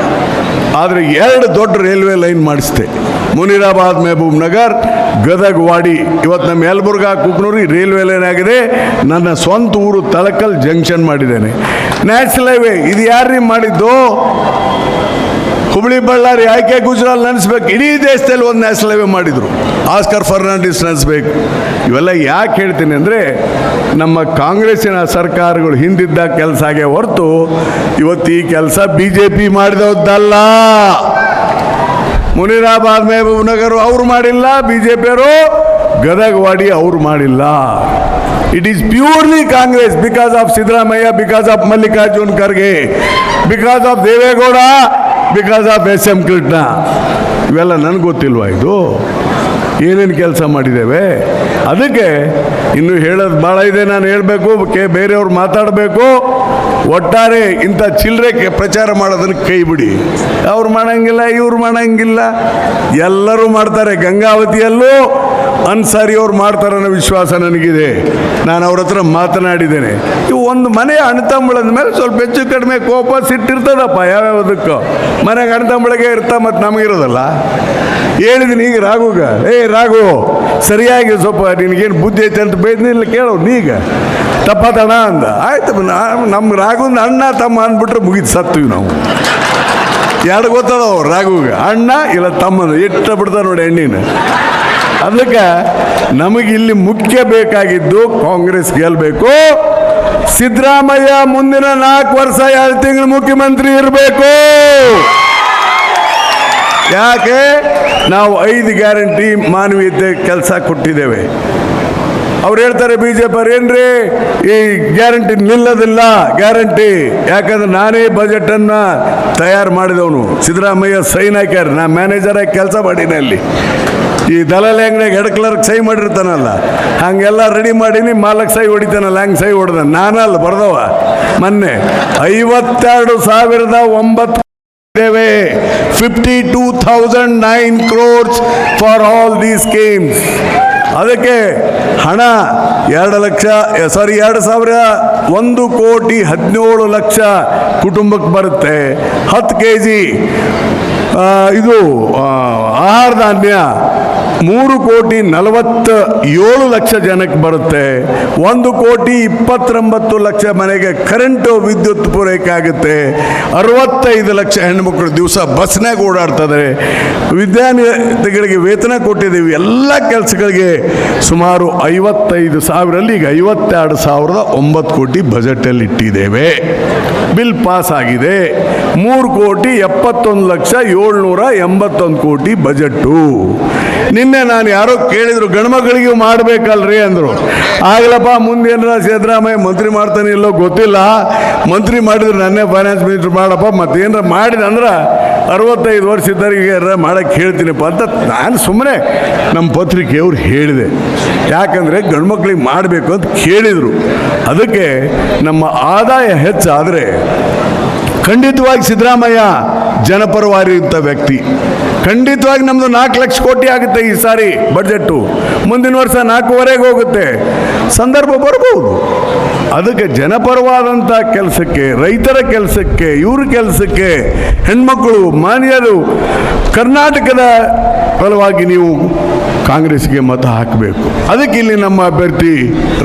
ಆದರೆ 2 ದೊಡ್ಡ ರೈಲ್ವೆ ಲೈನ್ ಮಾಡಿಸ್ದೆ. ಮುನಿರಾಬಾದ್ ಮೆಹಬೂಬ್ ನಗರ್, ಗದಗ ವಾಡಿ. ಇವತ್ತು ನಮ್ಮ ಯಲಬುರ್ಗಾ ಕುಕ್ನೂರಿ ರೈಲ್ವೆ ಲೈನ್ ಆಗಿದೆ. ನನ್ನ ಸ್ವಂತ ಊರು ತಳಕಲ್ ಜಂಕ್ಷನ್ ಮಾಡಿದ್ದೇನೆ. ನ್ಯಾಷನಲ್ ಹೈವೇ ಇದು ಯಾರ್ರೀ ಮಾಡಿದ್ದು? ಹುಬ್ಳಿ ಬಳ್ಳಾರಿ ಆಯ್ಕೆ ಗುಜರಾತ್ ನೆನೆಸ್ಬೇಕು. ಇಡೀ ದೇಶದಲ್ಲಿ ಒಂದು ನ್ಯಾಷನಲ್ ಹೈವೇ ಮಾಡಿದರು. ಆಸ್ಕರ್ ಫರ್ನಾಂಡಿಸ್ ನೆನೆಸ್ಬೇಕು. ಇವೆಲ್ಲ ಯಾಕೆ ಹೇಳ್ತೀನಿ ಅಂದರೆ, ನಮ್ಮ ಕಾಂಗ್ರೆಸ್ಸಿನ ಸರ್ಕಾರಗಳು ಹಿಂದಿದ್ದ ಕೆಲಸ ಆಗೇ ಹೊರತು ಇವತ್ತು ಈ ಕೆಲಸ BJP ಮಾಡಿದವದ್ದಲ್ಲ. ಮುನಿರಾಬಾದ್ ಮೆಹಬೂಬ್ ನಗರ್ ಅವ್ರು ಮಾಡಿಲ್ಲ, BJPಯವರು ಗದಗವಾಡಿ ಅವ್ರು ಮಾಡಿಲ್ಲ. It is purely Congress, because of Siddaramaiah, because of Mallikarjun Kharge, because of Deve Gowda, because of SM Krishna. ಇವೆಲ್ಲ ನನಗೆ ಗೊತ್ತಿಲ್ವಾ? ಇದು ಏನೇನು ಕೆಲಸ ಮಾಡಿದ್ದೇವೆ? ಅದಕ್ಕೆ ಇನ್ನೂ ಹೇಳೋದು ಭಾಳ ಇದೆ. ನಾನು ಹೇಳಬೇಕು, ಬೇರೆಯವ್ರು ಮಾತಾಡಬೇಕು. ಒಟ್ಟಾರೆ ಇಂಥ ಚಿಲ್ಲರೆ ಪ್ರಚಾರ ಮಾಡೋದನ್ನು ಕೈ ಬಿಡಿ. ಅವ್ರು ಮಾಡಂಗಿಲ್ಲ, ಇವ್ರು ಮಾಡಂಗಿಲ್ಲ, ಎಲ್ಲರೂ ಮಾಡ್ತಾರೆ. ಗಂಗಾವತಿಯಲ್ಲೂ ಅನ್ಸಾರಿ ಅವ್ರು ಮಾಡ್ತಾರೆ ಅನ್ನೋ ವಿಶ್ವಾಸ ನನಗಿದೆ. ನಾನು ಅವ್ರ ಹತ್ರ ಮಾತನಾಡಿದ್ದೇನೆ. ಇವು ಒಂದು ಮನೆ ಅಣ್ತಂಬಳದ ಮೇಲೆ ಸ್ವಲ್ಪ ಹೆಚ್ಚು ಕಡಿಮೆ ಕೋಪ ಸಿಟ್ಟಿರ್ತದಪ್ಪ. ಯಾವ್ಯಾವುದಕ್ಕೂ ಮನೆಗೆ ಅಣ್ತಂಬಳಿಗೆ ಇರ್ತಾ, ಮತ್ತು ನಮಗಿರೋದಲ್ಲ. ಹೇಳಿದ್ದೀನಿ ಈಗ ರಾಘುಗ, ರಾಘು ಸರಿಯಾಗಿ ಸ್ವಲ್ಪ ನಿನಗೇನು ಬುದ್ಧಿ ಐತೆ ಅಂತ ಬೈದ್ನಿಲ್ಲ, ಕೇಳೋ ನೀಗ ತಪ್ಪತಣ ಅಂದ. ಆಯ್ತು, ನಮ್ಮ ರಾಘುನ ಅಣ್ಣ ತಮ್ಮ ಅಂದ್ಬಿಟ್ರೆ ಮುಗಿದು ಸತ್ತೀವಿ ನಾವು. 2 ಗೊತ್ತದವ ರಾಘುಗ, ಅಣ್ಣ ಇಲ್ಲ ತಮ್ಮನ ಇಷ್ಟ ಬಿಡ್ತಾರೆ ನೋಡಿ ಎಣ್ಣಿನ. ಅದಕ್ಕೆ ನಮಗಿಲ್ಲಿ ಮುಖ್ಯ ಬೇಕಾಗಿದ್ದು ಕಾಂಗ್ರೆಸ್ ಗೆಲ್ಲಬೇಕು. ಸಿದ್ದರಾಮಯ್ಯ ಮುಂದಿನ 4 ವರ್ಷ 2 ತಿಂಗಳು ಮುಖ್ಯಮಂತ್ರಿ ಇರಬೇಕು. ಯಾಕೆ? ನಾವು 5 ಗ್ಯಾರಂಟಿ ಮಾನವೀಯತೆ ಕೆಲಸ ಕೊಟ್ಟಿದ್ದೇವೆ. ಅವ್ರು ಹೇಳ್ತಾರೆ BJP ಏನ್ರಿ ಈ ಗ್ಯಾರಂಟಿ ನಿಲ್ಲೋದಿಲ್ಲ, ಗ್ಯಾರಂಟಿ. ಯಾಕಂದ್ರೆ ನಾನೇ ಬಜೆಟನ್ನು ತಯಾರು ಮಾಡಿದವನು. ಸಿದ್ದರಾಮಯ್ಯ ಸೈನ್ ಹಾಕ್ಯಾರ, ನಾ ಮ್ಯಾನೇಜರಾಗಿ ಕೆಲಸ ಮಾಡೀನಿ ಅಲ್ಲಿ. ಈ ದಲಾಲಿ ಅಂಗಡಿಯಾಗ ಹೆಡ್ ಕ್ಲರ್ಕ್ ಸೈ ಮಾಡಿರ್ತಾನಲ್ಲ, ಹಂಗೆಲ್ಲ ರೆಡಿ ಮಾಡೀನಿ. ಮಾಲಕ್ ಸೈ ಹೊಡಿತಾನಲ್ಲ, ಹಂಗೆ ಸೈ ಹೊಡೆದ ನಾನಲ್ಲ, ಬರ್ದವ. ಮೊನ್ನೆ 52,009 52,009 crores for all these schemes. ಅದಕ್ಕೆ ಹಣ 1,17,00,000 ಕುಟುಂಬಕ್ಕೆ ಬರುತ್ತೆ. 10 kg ಇದು ಆಹಾರ ಧಾನ್ಯ 3,47,00,000 ಜನಕ್ಕೆ ಬರುತ್ತೆ. 1,29,00,000 ಮನೆಗೆ ಕರೆಂಟು ವಿದ್ಯುತ್ ಪೂರೈಕೆ ಆಗುತ್ತೆ. 65 ಲಕ್ಷ ಹೆಣ್ಮಕ್ಳು ದಿವಸ ಬಸ್ನಾಗ ಓಡಾಡ್ತದೆ. ವಿದ್ಯಾರ್ಥಿಗಳಿಗೆ ವೇತನ ಕೊಟ್ಟಿದ್ದೀವಿ. ಎಲ್ಲ ಕೆಲಸಗಳಿಗೆ ಸುಮಾರು 55,000 ಈಗ 52,009 ಕೋಟಿ ಬಜೆಟಲ್ಲಿ ಇಟ್ಟಿದ್ದೇವೆ. ಬಿಲ್ ಪಾಸ್ ಆಗಿದೆ. 3,71,781 ಕೋಟಿ ಬಜೆಟ್ಟು. ನಿನ್ನೆ ನಾನು ಯಾರೋ ಕೇಳಿದ್ರು, ಗಂಡ್ಮಕ್ಳಿಗೆ ಮಾಡಬೇಕಲ್ರಿ ಅಂದರು. ಆಗ್ಲಪ್ಪ, ಮುಂದೇನಾರ ಸಿದ್ದರಾಮಯ್ಯ ಮಂತ್ರಿ ಮಾಡ್ತಾನೆ ಇಲ್ಲೋ ಗೊತ್ತಿಲ್ಲ, ಮಂತ್ರಿ ಮಾಡಿದ್ರೆ ನನ್ನೇ ಫೈನಾನ್ಸ್ ಮಿನಿಸ್ಟರ್ ಮಾಡಪ್ಪ, ಮತ್ತೇನಾರ ಮಾಡಿದಂದ್ರೆ 65 ವರ್ಷ ಇದ್ದವರಿಗೆ ಮಾಡೋಕ್ಕೆ ಹೇಳ್ತೀನಪ್ಪ ಅಂತ ನಾನು ಸುಮ್ಮನೆ ನಮ್ಮ ಪತ್ರಿಕೆಯವ್ರು ಹೇಳಿದೆ. ಯಾಕಂದರೆ ಗಂಡ್ಮಕ್ಳಿಗೆ ಮಾಡಬೇಕು ಅಂತ ಕೇಳಿದರು. ಅದಕ್ಕೆ ನಮ್ಮ ಆದಾಯ ಹೆಚ್ಚಾದರೆ ಖಂಡಿತವಾಗಿ ಸಿದ್ದರಾಮಯ್ಯ ಜನಪರವಾದಂಥ ವ್ಯಕ್ತಿ. ಖಂಡಿತವಾಗಿ ನಮ್ಮದು 4 ಲಕ್ಷ ಕೋಟಿ ಆಗುತ್ತೆ ಈ ಸಾರಿ ಬಡ್ಜೆಟ್ಟು. ಮುಂದಿನ ವರ್ಷ 4.5 ಹೋಗುತ್ತೆ. ಸಂದರ್ಭ ಬರ್ಬೋದು. ಅದಕ್ಕೆ ಜನಪರವಾದಂಥ ಕೆಲಸಕ್ಕೆ, ರೈತರ ಕೆಲಸಕ್ಕೆ, ಇವ್ರ ಕೆಲಸಕ್ಕೆ, ಹೆಣ್ಮಕ್ಕಳು ಮಾನ್ಯರು ಕರ್ನಾಟಕದ ಫಲವಾಗಿ ನೀವು ಕಾಂಗ್ರೆಸ್ಗೆ ಮತ ಹಾಕಬೇಕು. ಅದಕ್ಕೆ ಇಲ್ಲಿ ನಮ್ಮ ಅಭ್ಯರ್ಥಿ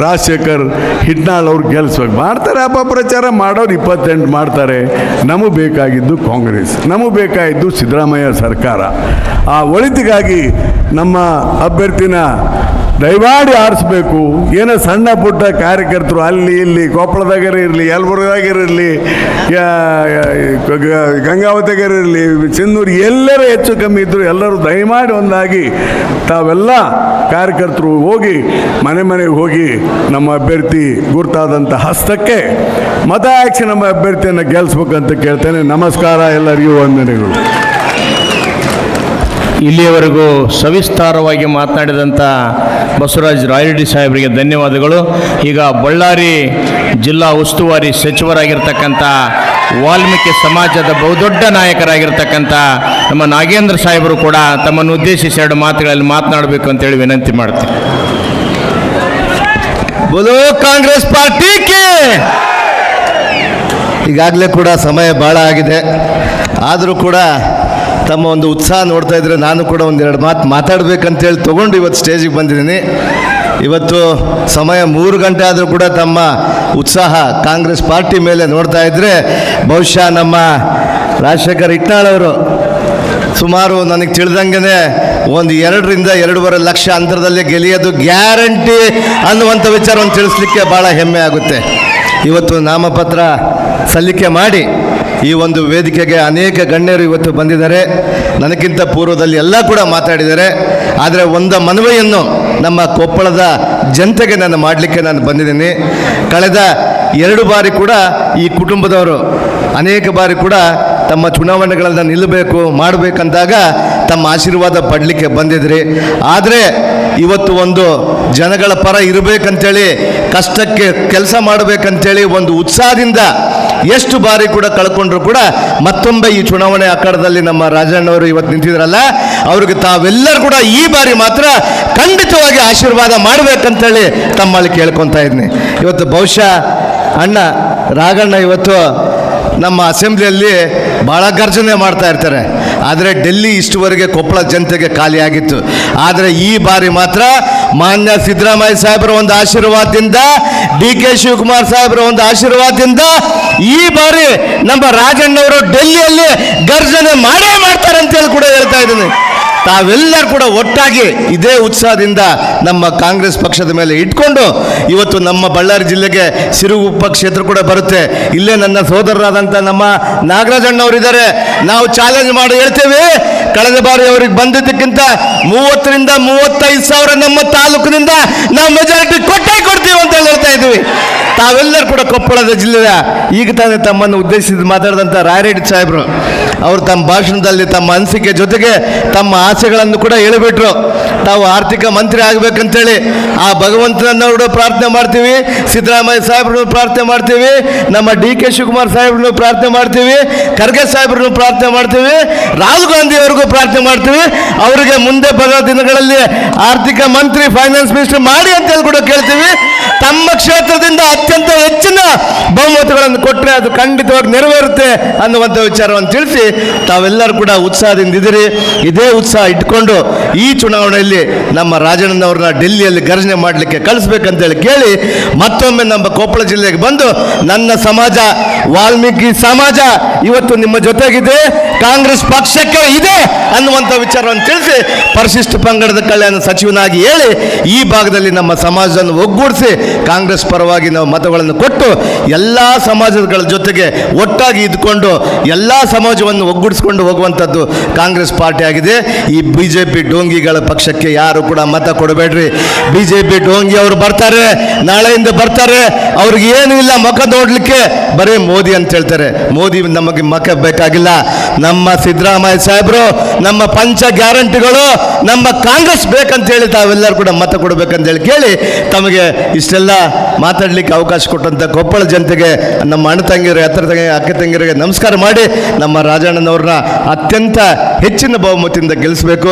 ರಾಜಶೇಖರ್ ಹಿಟ್ನಾಳ್ ಅವ್ರು ಗೆಲ್ಲಿಸ್ಬೇಕು. ಮಾಡ್ತಾರೆ ಅಪಪ್ರಚಾರ ಮಾಡೋರು 28 ಮಾಡ್ತಾರೆ. ನಮಗೆ ಬೇಕಾಗಿದ್ದು ಕಾಂಗ್ರೆಸ್, ನಮಗೆ ಬೇಕಾಗಿದ್ದು ಸಿದ್ದರಾಮಯ್ಯ ಸರ್ಕಾರ. ಆ ಒಳಿತಿಗಾಗಿ ನಮ್ಮ ಅಭ್ಯರ್ಥಿನ ದಯಮಾಡಿ ಆರಿಸ್ಬೇಕು. ಏನೋ ಸಣ್ಣ ಪುಟ್ಟ ಕಾರ್ಯಕರ್ತರು ಅಲ್ಲಿ ಇಲ್ಲಿ ಕೊಪ್ಪಳದಾಗರ ಇರಲಿ, ಯಲಬುರ್ಗಾಗಿರಲಿ, ಗಂಗಾವತಿಗಿರಲಿ, ಸಿಂಧೂರು ಎಲ್ಲರೂ ಹೆಚ್ಚು ಕಮ್ಮಿ ಇದ್ದರು ಎಲ್ಲರೂ ದಯಮಾಡಿ ಒಂದಾಗಿ ತಾವೆಲ್ಲ ಕಾರ್ಯಕರ್ತರು ಹೋಗಿ ಮನೆ ಮನೆಗೆ ಹೋಗಿ ನಮ್ಮ ಅಭ್ಯರ್ಥಿ ಗುರುತಾದಂಥ ಹಸ್ತಕ್ಕೆ ಮತ ಹಾಕಿ ನಮ್ಮ ಅಭ್ಯರ್ಥಿಯನ್ನು ಗೆಲ್ಲಿಸ್ಬೇಕಂತ ಕೇಳ್ತೇನೆ. ನಮಸ್ಕಾರ, ಎಲ್ಲರಿಗೂ ವಂದನೆಗಳು. ಇಲ್ಲಿಯವರೆಗೂ ಸವಿಸ್ತಾರವಾಗಿ ಮಾತನಾಡಿದಂಥ ಬಸವರಾಜ ರಾಯರೆಡ್ಡಿ ಸಾಹೇಬರಿಗೆ ಧನ್ಯವಾದಗಳು. ಈಗ ಬಳ್ಳಾರಿ ಜಿಲ್ಲಾ ಉಸ್ತುವಾರಿ ಸಚಿವರಾಗಿರ್ತಕ್ಕಂಥ ವಾಲ್ಮೀಕಿ ಸಮಾಜದ ಬಹುದೊಡ್ಡ ನಾಯಕರಾಗಿರ್ತಕ್ಕಂಥ ನಮ್ಮ ನಾಗೇಂದ್ರ ಸಾಹೇಬರು ಕೂಡ ತಮ್ಮನ್ನು ಉದ್ದೇಶಿಸಿ 2 ಮಾತುಗಳಲ್ಲಿ ಮಾತನಾಡಬೇಕು ಅಂತೇಳಿ ವಿನಂತಿ ಮಾಡ್ತೀನಿ. ಬೋಲೋ ಕಾಂಗ್ರೆಸ್ ಪಾರ್ಟಿಗೆ. ಈಗಾಗಲೇ ಕೂಡ ಸಮಯ ಭಾಳ ಆಗಿದೆ, ಆದರೂ ಕೂಡ ತಮ್ಮ ಒಂದು ಉತ್ಸಾಹ ನೋಡ್ತಾ ಇದ್ರೆ ನಾನು ಕೂಡ 1-2 ಮಾತು ಮಾತಾಡಬೇಕಂತೇಳಿ ತೊಗೊಂಡು ಇವತ್ತು ಸ್ಟೇಜಿಗೆ ಬಂದಿದ್ದೀನಿ. ಇವತ್ತು ಸಮಯ 3 ಗಂಟೆ ಆದರೂ ಕೂಡ ತಮ್ಮ ಉತ್ಸಾಹ ಕಾಂಗ್ರೆಸ್ ಪಾರ್ಟಿ ಮೇಲೆ ನೋಡ್ತಾ ಇದ್ದರೆ ಬಹುಶಃ ನಮ್ಮ ರಾಜಶೇಖರ್ ಹಿಟ್ನಾಳ್ ಅವರು ಸುಮಾರು ನನಗೆ ತಿಳಿದಂಗೆ 2-2.5 ಲಕ್ಷ ಅಂತರದಲ್ಲಿ ಗೆಲ್ಲಿಯೋದು ಗ್ಯಾರಂಟಿ ಅನ್ನುವಂಥ ವಿಚಾರವನ್ನು ತಿಳಿಸ್ಲಿಕ್ಕೆ ಭಾಳ ಹೆಮ್ಮೆ ಆಗುತ್ತೆ. ಇವತ್ತು ನಾಮಪತ್ರ ಸಲ್ಲಿಕೆ ಮಾಡಿ ಈ ಒಂದು ವೇದಿಕೆಗೆ ಅನೇಕ ಗಣ್ಯರು ಇವತ್ತು ಬಂದಿದ್ದಾರೆ. ನನಗಿಂತ ಪೂರ್ವದಲ್ಲಿ ಎಲ್ಲ ಕೂಡ ಮಾತಾಡಿದ್ದಾರೆ. ಆದರೆ ಒಂದು ಮನವಿಯನ್ನು ನಮ್ಮ ಕೊಪ್ಪಳದ ಜನತೆಗೆ ನಾನು ಮಾಡಲಿಕ್ಕೆ ನಾನು ಬಂದಿದ್ದೀನಿ. ಕಳೆದ 2 ಬಾರಿ ಕೂಡ ಈ ಕುಟುಂಬದವರು ಅನೇಕ ಬಾರಿ ಕೂಡ ತಮ್ಮ ಚುನಾವಣೆಗಳನ್ನು ನಿಲ್ಲಬೇಕು ಮಾಡಬೇಕಂದಾಗ ತಮ್ಮ ಆಶೀರ್ವಾದ ಪಡಲಿಕ್ಕೆ ಬಂದಿದ್ರಿ. ಆದರೆ ಇವತ್ತು ಒಂದು ಜನಗಳ ಪರ ಇರಬೇಕಂತೇಳಿ, ಕಷ್ಟಕ್ಕೆ ಕೆಲಸ ಮಾಡಬೇಕಂತೇಳಿ ಒಂದು ಉತ್ಸಾಹದಿಂದ ಎಷ್ಟು ಬಾರಿ ಕೂಡ ಕಳ್ಕೊಂಡ್ರು ಕೂಡ ಮತ್ತೊಮ್ಮೆ ಈ ಚುನಾವಣೆ ಅಖಾಡದಲ್ಲಿ ನಮ್ಮ ರಾಜಣ್ಣವರು ಇವತ್ತು ನಿಂತಿದ್ರಲ್ಲ, ಅವ್ರಿಗೆ ತಾವೆಲ್ಲರೂ ಕೂಡ ಈ ಬಾರಿ ಮಾತ್ರ ಖಂಡಿತವಾಗಿ ಆಶೀರ್ವಾದ ಮಾಡಬೇಕಂತೇಳಿ ತಮ್ಮಲ್ಲಿ ಕೇಳ್ಕೊತಾ ಇದ್ದೀನಿ. ಇವತ್ತು ಬಹುಶಃ ಅಣ್ಣ ರಾಘಣ್ಣ ಇವತ್ತು ನಮ್ಮ ಅಸೆಂಬ್ಲಿಯಲ್ಲಿ ಭಾಳ ಗರ್ಜನೆ ಮಾಡ್ತಾ ಇರ್ತಾರೆ. ಆದರೆ ಡೆಲ್ಲಿ ಇಷ್ಟುವರೆಗೆ ಕೊಪ್ಪಳ ಜನತೆಗೆ ಖಾಲಿಯಾಗಿತ್ತು. ಆದರೆ ಈ ಬಾರಿ ಮಾತ್ರ ಮಾನ್ಯ ಸಿದ್ದರಾಮಯ್ಯ ಸಾಹೇಬರ ಒಂದು ಆಶೀರ್ವಾದದಿಂದ, DK ಶಿವಕುಮಾರ್ ಸಾಹೇಬರ ಒಂದು ಆಶೀರ್ವಾದದಿಂದ ಈ ಬಾರಿ ನಮ್ಮ ರಾಜಣ್ಣವರು ಡೆಲ್ಲಿಯಲ್ಲಿ ಗರ್ಜನೆ ಮಾಡೇ ಮಾಡ್ತಾರೆ ಅಂತೇಳಿ ಕೂಡ ಹೇಳ್ತಾ ಇದ್ದೀನಿ. ತಾವೆಲ್ಲರೂ ಕೂಡ ಒಟ್ಟಾಗಿ ಇದೇ ಉತ್ಸಾಹದಿಂದ ನಮ್ಮ ಕಾಂಗ್ರೆಸ್ ಪಕ್ಷದ ಮೇಲೆ ಇಟ್ಕೊಂಡು ಇವತ್ತು ನಮ್ಮ ಬಳ್ಳಾರಿ ಜಿಲ್ಲೆಗೆ ಸಿರುಗುಪ್ಪ ಕ್ಷೇತ್ರ ಕೂಡ ಬರುತ್ತೆ. ಇಲ್ಲೇ ನನ್ನ ಸೋದರರಾದಂಥ ನಮ್ಮ ನಾಗರಾಜಣ್ಣವರಿದ್ದಾರೆ. ನಾವು ಚಾಲೆಂಜ್ ಮಾಡಿ ಹೇಳ್ತೇವೆ, ಕಳೆದ ಬಾರಿ ಅವ್ರಿಗೆ ಬಂದಿದ್ದಕ್ಕಿಂತ 30,000 ರಿಂದ 35,000 ನಮ್ಮ ತಾಲೂಕಿನಿಂದ ನಾವು ಮೆಜಾರಿಟಿ ಕೊಡ್ತೀವಿ ಅಂತ ಹೇಳ್ತಾ ಇದ್ದೀವಿ. ತಾವೆಲ್ಲರೂ ಕೂಡ ಕೊಪ್ಪಳದ ಜಿಲ್ಲೆಯ ಈಗ ತಾನೇ ತಮ್ಮನ್ನು ಉದ್ದೇಶಿಸಿ ಮಾತಾಡಿದಂಥ ರಾಯರೆಡ್ಡಿ ಸಾಹೇಬರು ಅವರು ತಮ್ಮ ಭಾಷಣದಲ್ಲಿ ತಮ್ಮ ಅನಿಸಿಕೆ ಜೊತೆಗೆ ತಮ್ಮ ಆಸೆಗಳನ್ನು ಕೂಡ ಹೇಳಿಬಿಟ್ರು. ತಾವು ಆರ್ಥಿಕ ಮಂತ್ರಿ ಆಗಬೇಕಂತೇಳಿ ಆ ಭಗವಂತನನ್ನು ಪ್ರಾರ್ಥನೆ ಮಾಡ್ತೀವಿ, ಸಿದ್ದರಾಮಯ್ಯ ಸಾಹೇಬ್ರನ್ನು ಪ್ರಾರ್ಥನೆ ಮಾಡ್ತೀವಿ, ನಮ್ಮ DK ಶಿವಕುಮಾರ್ ಸಾಹೇಬ್ರನ್ನು ಪ್ರಾರ್ಥನೆ ಮಾಡ್ತೀವಿ, ಖರ್ಗೆ ಸಾಹೇಬ್ರನ್ನು ಪ್ರಾರ್ಥನೆ ಮಾಡ್ತೀವಿ, ರಾಹುಲ್ ಗಾಂಧಿ ಅವರಿಗೂ ಪ್ರಾರ್ಥನೆ ಮಾಡ್ತೀವಿ. ಅವರಿಗೆ ಮುಂದೆ ಬರೋ ದಿನಗಳಲ್ಲಿ ಆರ್ಥಿಕ ಮಂತ್ರಿ, ಫೈನಾನ್ಸ್ ಮಿನಿಸ್ಟರ್ ಮಾಡಿ ಅಂತೇಳಿ ಕೂಡ ಕೇಳ್ತೀವಿ. ತಮ್ಮ ಕ್ಷೇತ್ರದಿಂದ ಅತ್ಯಂತ ಹೆಚ್ಚಿನ ಬಹುಮತಗಳನ್ನು ಕೊಟ್ಟರೆ ಅದು ಖಂಡಿತವಾಗಿ ನೆರವೇರುತ್ತೆ ಅನ್ನುವಂಥ ವಿಚಾರವನ್ನು ತಿಳಿಸಿ ತಾವೆಲ್ಲರೂ ಕೂಡ ಉತ್ಸಾಹದಿಂದ ಇದ್ದೀರಿ. ಇದೇ ಉತ್ಸಾಹ ಇಟ್ಕೊಂಡು ಈ ಚುನಾವಣೆಯಲ್ಲಿ ನಮ್ಮ ರಾಜಣ್ಣನವ್ರನ್ನ ಡೆಲ್ಲಿಯಲ್ಲಿ ಗರ್ಜನೆ ಮಾಡಲಿಕ್ಕೆ ಕಳಿಸ್ಬೇಕಂತೇಳಿ ಕೇಳಿ ಮತ್ತೊಮ್ಮೆ ನಮ್ಮ ಕೊಪ್ಪಳ ಜಿಲ್ಲೆಗೆ ಬಂದು ನನ್ನ ಸಮಾಜ ವಾಲ್ಮೀಕಿ ಸಮಾಜ ಇವತ್ತು ನಿಮ್ಮ ಜೊತೆಗಿದೆ, ಕಾಂಗ್ರೆಸ್ ಪಕ್ಷಕ್ಕೆ ಇದೆ ಅನ್ನುವಂಥ ವಿಚಾರವನ್ನು ತಿಳಿಸಿ ಪರಿಶಿಷ್ಟ ಪಂಗಡದ ಕಲ್ಯಾಣ ಸಚಿವನಾಗಿ ಹೇಳಿ ಈ ಭಾಗದಲ್ಲಿ ನಮ್ಮ ಸಮಾಜವನ್ನು ಒಗ್ಗೂಡಿಸಿ ಕಾಂಗ್ರೆಸ್ ಪರವಾಗಿ ನಾವು ಮತಗಳನ್ನು ಕೊಟ್ಟು ಎಲ್ಲ ಸಮಾಜಗಳ ಜೊತೆಗೆ ಒಟ್ಟಾಗಿ ಇದ್ಕೊಂಡು ಎಲ್ಲ ಸಮಾಜವನ್ನು ಒಗ್ಗೂಡಿಸ್ಕೊಂಡು ಹೋಗುವಂಥದ್ದು ಕಾಂಗ್ರೆಸ್ ಪಾರ್ಟಿ ಆಗಿದೆ. ಈ BJP ಡೋಂಗಿಗಳ ಪಕ್ಷಕ್ಕೆ ಯಾರು ಕೂಡ ಮತ ಕೊಡಬೇಡ್ರಿ. BJP ಡೋಂಗಿ ಅವರು ಬರ್ತಾರೆ, ನಾಳೆಯಿಂದ ಬರ್ತಾರೆ, ಅವ್ರಿಗೆ ಏನೂ ಇಲ್ಲ ಮುಖ ನೋಡಲಿಕ್ಕೆ, ಬರೀ ಮೋದಿ ಅಂತ ಹೇಳ್ತಾರೆ. ಮೋದಿ ನಮಗೆ ಮುಖ ಬೇಕಾಗಿಲ್ಲ. ನಮ್ಮ ಸಿದ್ದರಾಮಯ್ಯ ಸಾಹೇಬರು, ನಮ್ಮ ಪಂಚ ಗ್ಯಾರಂಟಿಗಳು, ನಮ್ಮ ಕಾಂಗ್ರೆಸ್ ಬೇಕಂತೇಳಿ ತಾವೆಲ್ಲರೂ ಕೂಡ ಮತ ಕೊಡಬೇಕಂತೇಳಿ ಕೇಳಿ ತಮಗೆ ಇಷ್ಟೆಲ್ಲ ಮಾತಾಡಲಿಕ್ಕೆ ಅವಕಾಶ ಕೊಟ್ಟಂಥ ಕೊಪ್ಪಳ ಜನತೆಗೆ, ನಮ್ಮ ಅಣ್ಣ ತಂಗಿಯರು, ಅಕ್ಕ ತಂಗಿಯರಿಗೆ ನಮಸ್ಕಾರ ಮಾಡಿ ನಮ್ಮ ರಾಜಣ್ಣನವ್ರನ್ನ ಅತ್ಯಂತ ಹೆಚ್ಚಿನ ಬಹುಮತದಿಂದ ಗೆಲ್ಲಿಸಬೇಕು.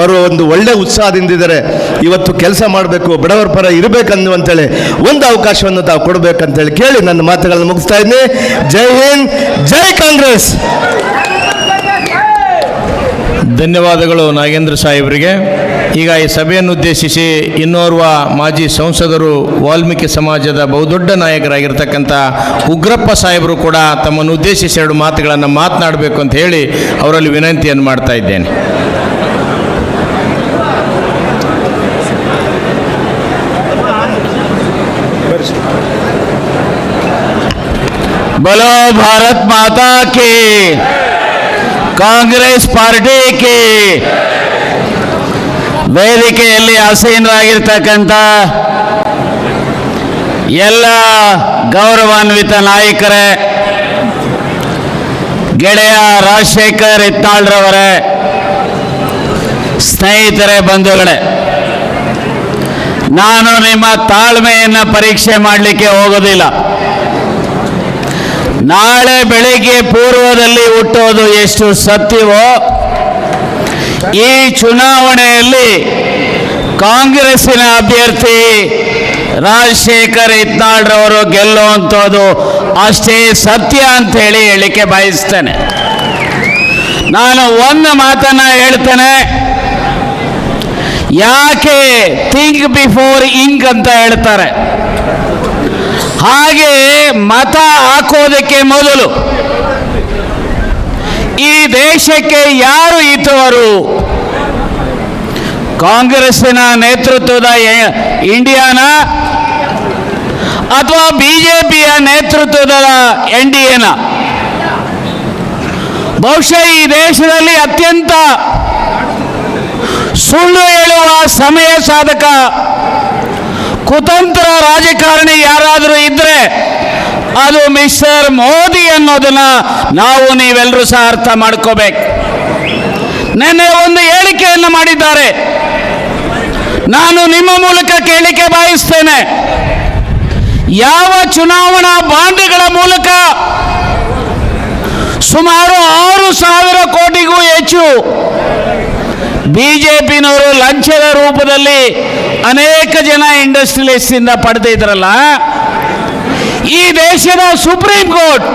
ಅವರು ಒಂದು ಒಳ್ಳೆ ಉತ್ಸಾಹದಿಂದಿದ್ದಾರೆ. ಇವತ್ತು ಕೆಲಸ ಮಾಡಬೇಕು, ಬಡವರ ಪರ ಇರಬೇಕನ್ನುವಂತೇಳಿ ಒಂದು ಅವಕಾಶವನ್ನು ತಾವು ಕೊಡಬೇಕಂತೇಳಿ ಕೇಳಿ ನನ್ನ ಮಾತುಗಳನ್ನು ಮುಗಿಸ್ತಾ ಇದ್ದೀನಿ. ಜೈ ಹಿಂದ್, ಜೈ ಕಾಂಗ್ರೆಸ್. ಧನ್ಯವಾದಗಳು ನಾಗೇಂದ್ರ ಸಾಹೇಬರಿಗೆ. ಈಗ ಈ ಸಭೆಯನ್ನು ಉದ್ದೇಶಿಸಿ ಇನ್ನೋರ್ವ ಮಾಜಿ ಸಂಸದರು ವಾಲ್ಮೀಕಿ ಸಮಾಜದ ಬಹುದೊಡ್ಡ ನಾಯಕರಾಗಿರ್ತಕ್ಕಂಥ ಉಗ್ರಪ್ಪ ಸಾಹೇಬರು ಕೂಡ ತಮ್ಮನ್ನು ಉದ್ದೇಶಿಸಿ 2 ಮಾತುಗಳನ್ನು ಮಾತನಾಡಬೇಕು ಅಂತ ಹೇಳಿ ಅವರಲ್ಲಿ ವಿನಂತಿಯನ್ನು ಮಾಡ್ತಾ ಇದ್ದೇನೆ. बोलो भारत माता की, ಕಾಂಗ್ರೆಸ್ ಪಾರ್ಟಿ ಕಿ. ವೇದಿಕೆಯಲ್ಲಿ ಆಸೀನರಾಗಿರ್ತಕ್ಕಂಥ ಎಲ್ಲ ಗೌರವಾನ್ವಿತ ನಾಯಕರೇ, ಗೆಳೆಯ ರಾಜಶೇಖರ್ ಹಿಟ್ನಾಳ್ರವರೇ, ಸ್ನೇಹಿತರೇ, ಬಂಧುಗಳೇ, ನಾನು ನಿಮ್ಮ ತಾಳ್ಮೆಯನ್ನು ಪರೀಕ್ಷೆ ಮಾಡಲಿಕ್ಕೆ ಹೋಗೋದಿಲ್ಲ. ನಾಳೆ ಬೆಳಿಗ್ಗೆ ಪೂರ್ವದಲ್ಲಿ ಹುಟ್ಟೋದು ಎಷ್ಟು ಸತ್ಯವೋ, ಈ ಚುನಾವಣೆಯಲ್ಲಿ ಕಾಂಗ್ರೆಸ್ಸಿನ ಅಭ್ಯರ್ಥಿ ರಾಜಶೇಖರ್ ಹಿಟ್ನಾಳ್ರವರು ಗೆಲ್ಲುವಂಥದ್ದು ಅಷ್ಟೇ ಸತ್ಯ ಅಂತ ಹೇಳಲಿಕ್ಕೆ ಬಯಸ್ತೇನೆ. ನಾನು ಒಂದು ಮಾತನ್ನು ಹೇಳ್ತೇನೆ, ಯಾಕೆ ಥಿಂಕ್ ಬಿಫೋರ್ ಇಂಕ್ ಅಂತ ಹೇಳ್ತಾರೆ, ಹಾಗೆ ಮತ ಹಾಕೋದಕ್ಕೆ ಮೊದಲು ಈ ದೇಶಕ್ಕೆ ಯಾರು ಹಿತವರು, ಕಾಂಗ್ರೆಸ್ಸಿನ ನೇತೃತ್ವದ ಇಂಡಿಯಾನ ಅಥವಾ ಬಿಜೆಪಿಯ ನೇತೃತ್ವದ NDAನ? ಬಹುಶಃ ಈ ದೇಶದಲ್ಲಿ ಅತ್ಯಂತ ಸುಳ್ಳು ಹೇಳುವ ಸಮಯ ಸಾಧಕ ಕುತಂತ್ರ ರಾಜಕಾರಣಿ ಯಾರಾದರೂ ಇದ್ರೆ ಅದು ಮಿಸ್ಟರ್ ಮೋದಿ ಅನ್ನೋದನ್ನ ನೀವೆಲ್ಲರೂ ಸಹ ಅರ್ಥ ಮಾಡ್ಕೋಬೇಕು. ನೆನ್ನೆ ಒಂದು ಹೇಳಿಕೆಯನ್ನು ಮಾಡಿದ್ದಾರೆ, ನಾನು ನಿಮ್ಮ ಮೂಲಕ ಕೇಳಿಕೆ ಬಯಸ್ತೇನೆ. ಯಾವ ಚುನಾವಣಾ ಬಾಂಡ್ಗಳ ಮೂಲಕ ಸುಮಾರು 6,000 ಕೋಟಿಗೂ ಹೆಚ್ಚು ಬಿಜೆಪಿನವರು ಲಂಚದ ರೂಪದಲ್ಲಿ ಅನೇಕ ಜನ ಇಂಡಸ್ಟ್ರಿಯಲಿಸ್ಟ್ ಇಂದ ಪಡೆದಿದ್ರಲ್ಲ, ಈ ದೇಶದ ಸುಪ್ರೀಂ ಕೋರ್ಟ್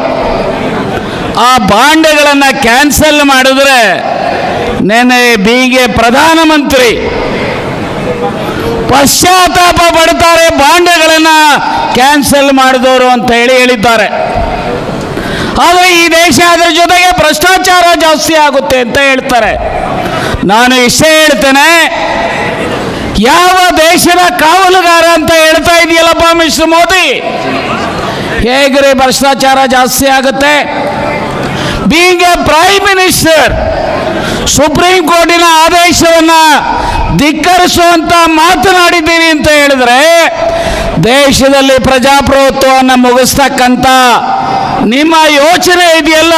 ಆ ಬಾಂಡ್ಗಳನ್ನು ಕ್ಯಾನ್ಸಲ್ ಮಾಡಿದ್ರೆ ನೆನೆ ಬಿಗೆ ಪ್ರಧಾನಮಂತ್ರಿ ಪಶ್ಚಾತ್ತಾಪ ಪಡ್ತಾರೆ, ಬಾಂಡ್ಗಳನ್ನು ಕ್ಯಾನ್ಸಲ್ ಮಾಡಿದವರು ಅಂತ ಹೇಳಿದ್ದಾರೆ. ಆದರೆ ಈ ದೇಶ ಅದರ ಜೊತೆಗೆ ಭ್ರಷ್ಟಾಚಾರ ಜಾಸ್ತಿ ಆಗುತ್ತೆ ಅಂತ ಹೇಳ್ತಾರೆ. ನಾನು ಇಷ್ಟೇ ಹೇಳ್ತೇನೆ, ಯಾವ ದೇಶದ ಕಾವಲುಗಾರ ಅಂತ ಹೇಳ್ತಾ ಇದೆಯಲ್ಲಪ್ಪ ಮಿಸ್ಟರ್ ಮೋದಿ, ಹೇಗ್ರಿ ಭ್ರಷ್ಟಾಚಾರ ಜಾಸ್ತಿ ಆಗುತ್ತೆ? Being A prime minister supreme ಕೋರ್ಟಿನ ಆದೇಶವನ್ನು ಧಿಕ್ಕರಿಸುವಂತ ಮಾತನಾಡಿದ್ದೀರಿ ಅಂತ ಹೇಳಿದ್ರೆ, ದೇಶದಲ್ಲಿ ಪ್ರಜಾಪ್ರಭುತ್ವವನ್ನು ಮುಗಿಸ್ತಕ್ಕಂಥ ನಿಮ್ಮ ಯೋಚನೆ ಇದೆಯಲ್ಲ,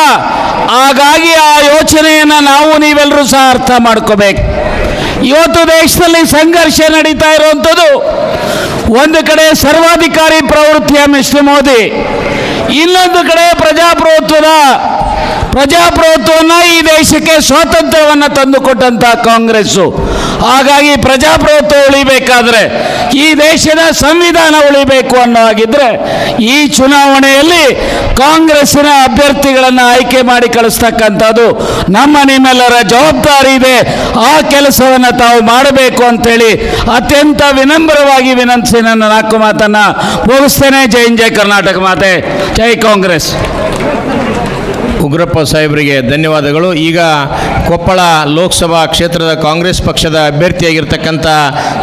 ಹಾಗಾಗಿ ಆ ಯೋಚನೆಯನ್ನು ನೀವೆಲ್ಲರೂ ಸಹ ಅರ್ಥ ಮಾಡ್ಕೋಬೇಕು. ಇವತ್ತು ದೇಶದಲ್ಲಿ ಸಂಘರ್ಷ ನಡೀತಾ ಇರುವಂಥದ್ದು, ಒಂದು ಕಡೆ ಸರ್ವಾಧಿಕಾರಿ ಪ್ರವೃತ್ತಿಯ ಮಿಸ್ಟರ್ ಮೋದಿ, ಇನ್ನೊಂದು ಕಡೆ ಪ್ರಜಾಪ್ರಭುತ್ವವನ್ನು ಈ ದೇಶಕ್ಕೆ ಸ್ವಾತಂತ್ರ್ಯವನ್ನು ತಂದುಕೊಟ್ಟಂತ ಕಾಂಗ್ರೆಸ್ಸು. ಹಾಗಾಗಿ ಪ್ರಜಾಪ್ರಭುತ್ವ ಉಳಿಬೇಕಾದ್ರೆ, ಈ ದೇಶದ ಸಂವಿಧಾನ ಉಳಿಬೇಕು ಅನ್ನೋ ಹಾಗಿದ್ರೆ ಈ ಚುನಾವಣೆಯಲ್ಲಿ ಕಾಂಗ್ರೆಸ್ಸಿನ ಅಭ್ಯರ್ಥಿಗಳನ್ನು ಆಯ್ಕೆ ಮಾಡಿ ಕಳಿಸ್ತಕ್ಕಂಥದ್ದು ನಿಮ್ಮೆಲ್ಲರ ಜವಾಬ್ದಾರಿ ಇದೆ. ಆ ಕೆಲಸವನ್ನು ತಾವು ಮಾಡಬೇಕು ಅಂತೇಳಿ ಅತ್ಯಂತ ವಿನಮ್ರವಾಗಿ ವಿನಂತಿಸಿ ನನ್ನ 4 ಮಾತನ್ನು ಮುಗಿಸ್ತೇನೆ. ಜೈ ಹಿಂದ್, ಜೈ ಕರ್ನಾಟಕ ಮಾತೆ, ಜೈ ಕಾಂಗ್ರೆಸ್. ಉಗ್ರಪ್ಪ ಸಾಹೇಬರಿಗೆ ಧನ್ಯವಾದಗಳು. ಈಗ ಕೊಪ್ಪಳ ಲೋಕಸಭಾ ಕ್ಷೇತ್ರದ ಕಾಂಗ್ರೆಸ್ ಪಕ್ಷದ ಅಭ್ಯರ್ಥಿಯಾಗಿರ್ತಕ್ಕಂಥ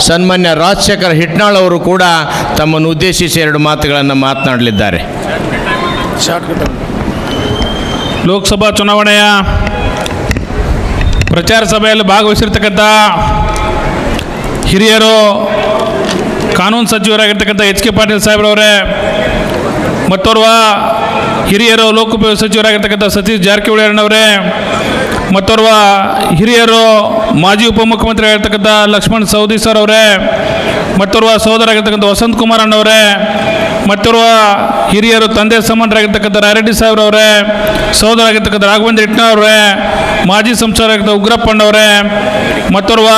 ಸನ್ಮಾನ್ಯ ರಾಜಶೇಖರ್ ಹಿಟ್ನಾಳ್ ಅವರು ಕೂಡ ತಮ್ಮನ್ನು ಉದ್ದೇಶಿಸಿ 2 ಮಾತುಗಳನ್ನು ಮಾತನಾಡಲಿದ್ದಾರೆ. ಲೋಕಸಭಾ ಚುನಾವಣೆಯ ಪ್ರಚಾರ ಸಭೆಯಲ್ಲಿ ಭಾಗವಹಿಸಿರ್ತಕ್ಕಂಥ ಹಿರಿಯರು, ಕಾನೂನು ಸಚಿವರಾಗಿರ್ತಕ್ಕಂಥ HK ಪಾಟೀಲ್ ಸಾಹೇಬ್ರವರೇ, ಮತ್ತೋರ್ವ ಹಿರಿಯರು ಲೋಕೋಪಯೋಗಿ ಸಚಿವರಾಗಿರ್ತಕ್ಕಂಥ ಸತೀಶ್ ಜಾರಕಿಹೊಳಿ ಅಣ್ಣವರೇ, ಮತ್ತೋರ್ವ ಹಿರಿಯರು ಮಾಜಿ ಉಪಮುಖ್ಯಮಂತ್ರಿ ಆಗಿರ್ತಕ್ಕಂಥ ಲಕ್ಷ್ಮಣ್ ಸವದಿ ಸರ್ ಅವರೇ, ಮತ್ತೋರ್ವ ಸಹೋದರಾಗಿರ್ತಕ್ಕಂಥ ವಸಂತ್ ಕುಮಾರ್ ಅಣ್ಣವರೇ, ಮತ್ತೋರ್ವ ಹಿರಿಯರು ತಂದೆ ಸಮಾನರಾಗಿರ್ತಕ್ಕಂಥ ರಾಯರೆಡ್ಡಿ ಸಾಹೇಬ್ರವರೇ, ಸಹೋದರಾಗಿರ್ತಕ್ಕಂಥ ರಾಘವೇಂದ್ರ ಹಿಟ್ನಾಳ್ ಅವರೇ, ಮಾಜಿ ಸಂಸದರಾಗಿದ್ದ ಉಗ್ರಪ್ಪಣ್ಣವರೇ, ಮತ್ತೋರ್ವ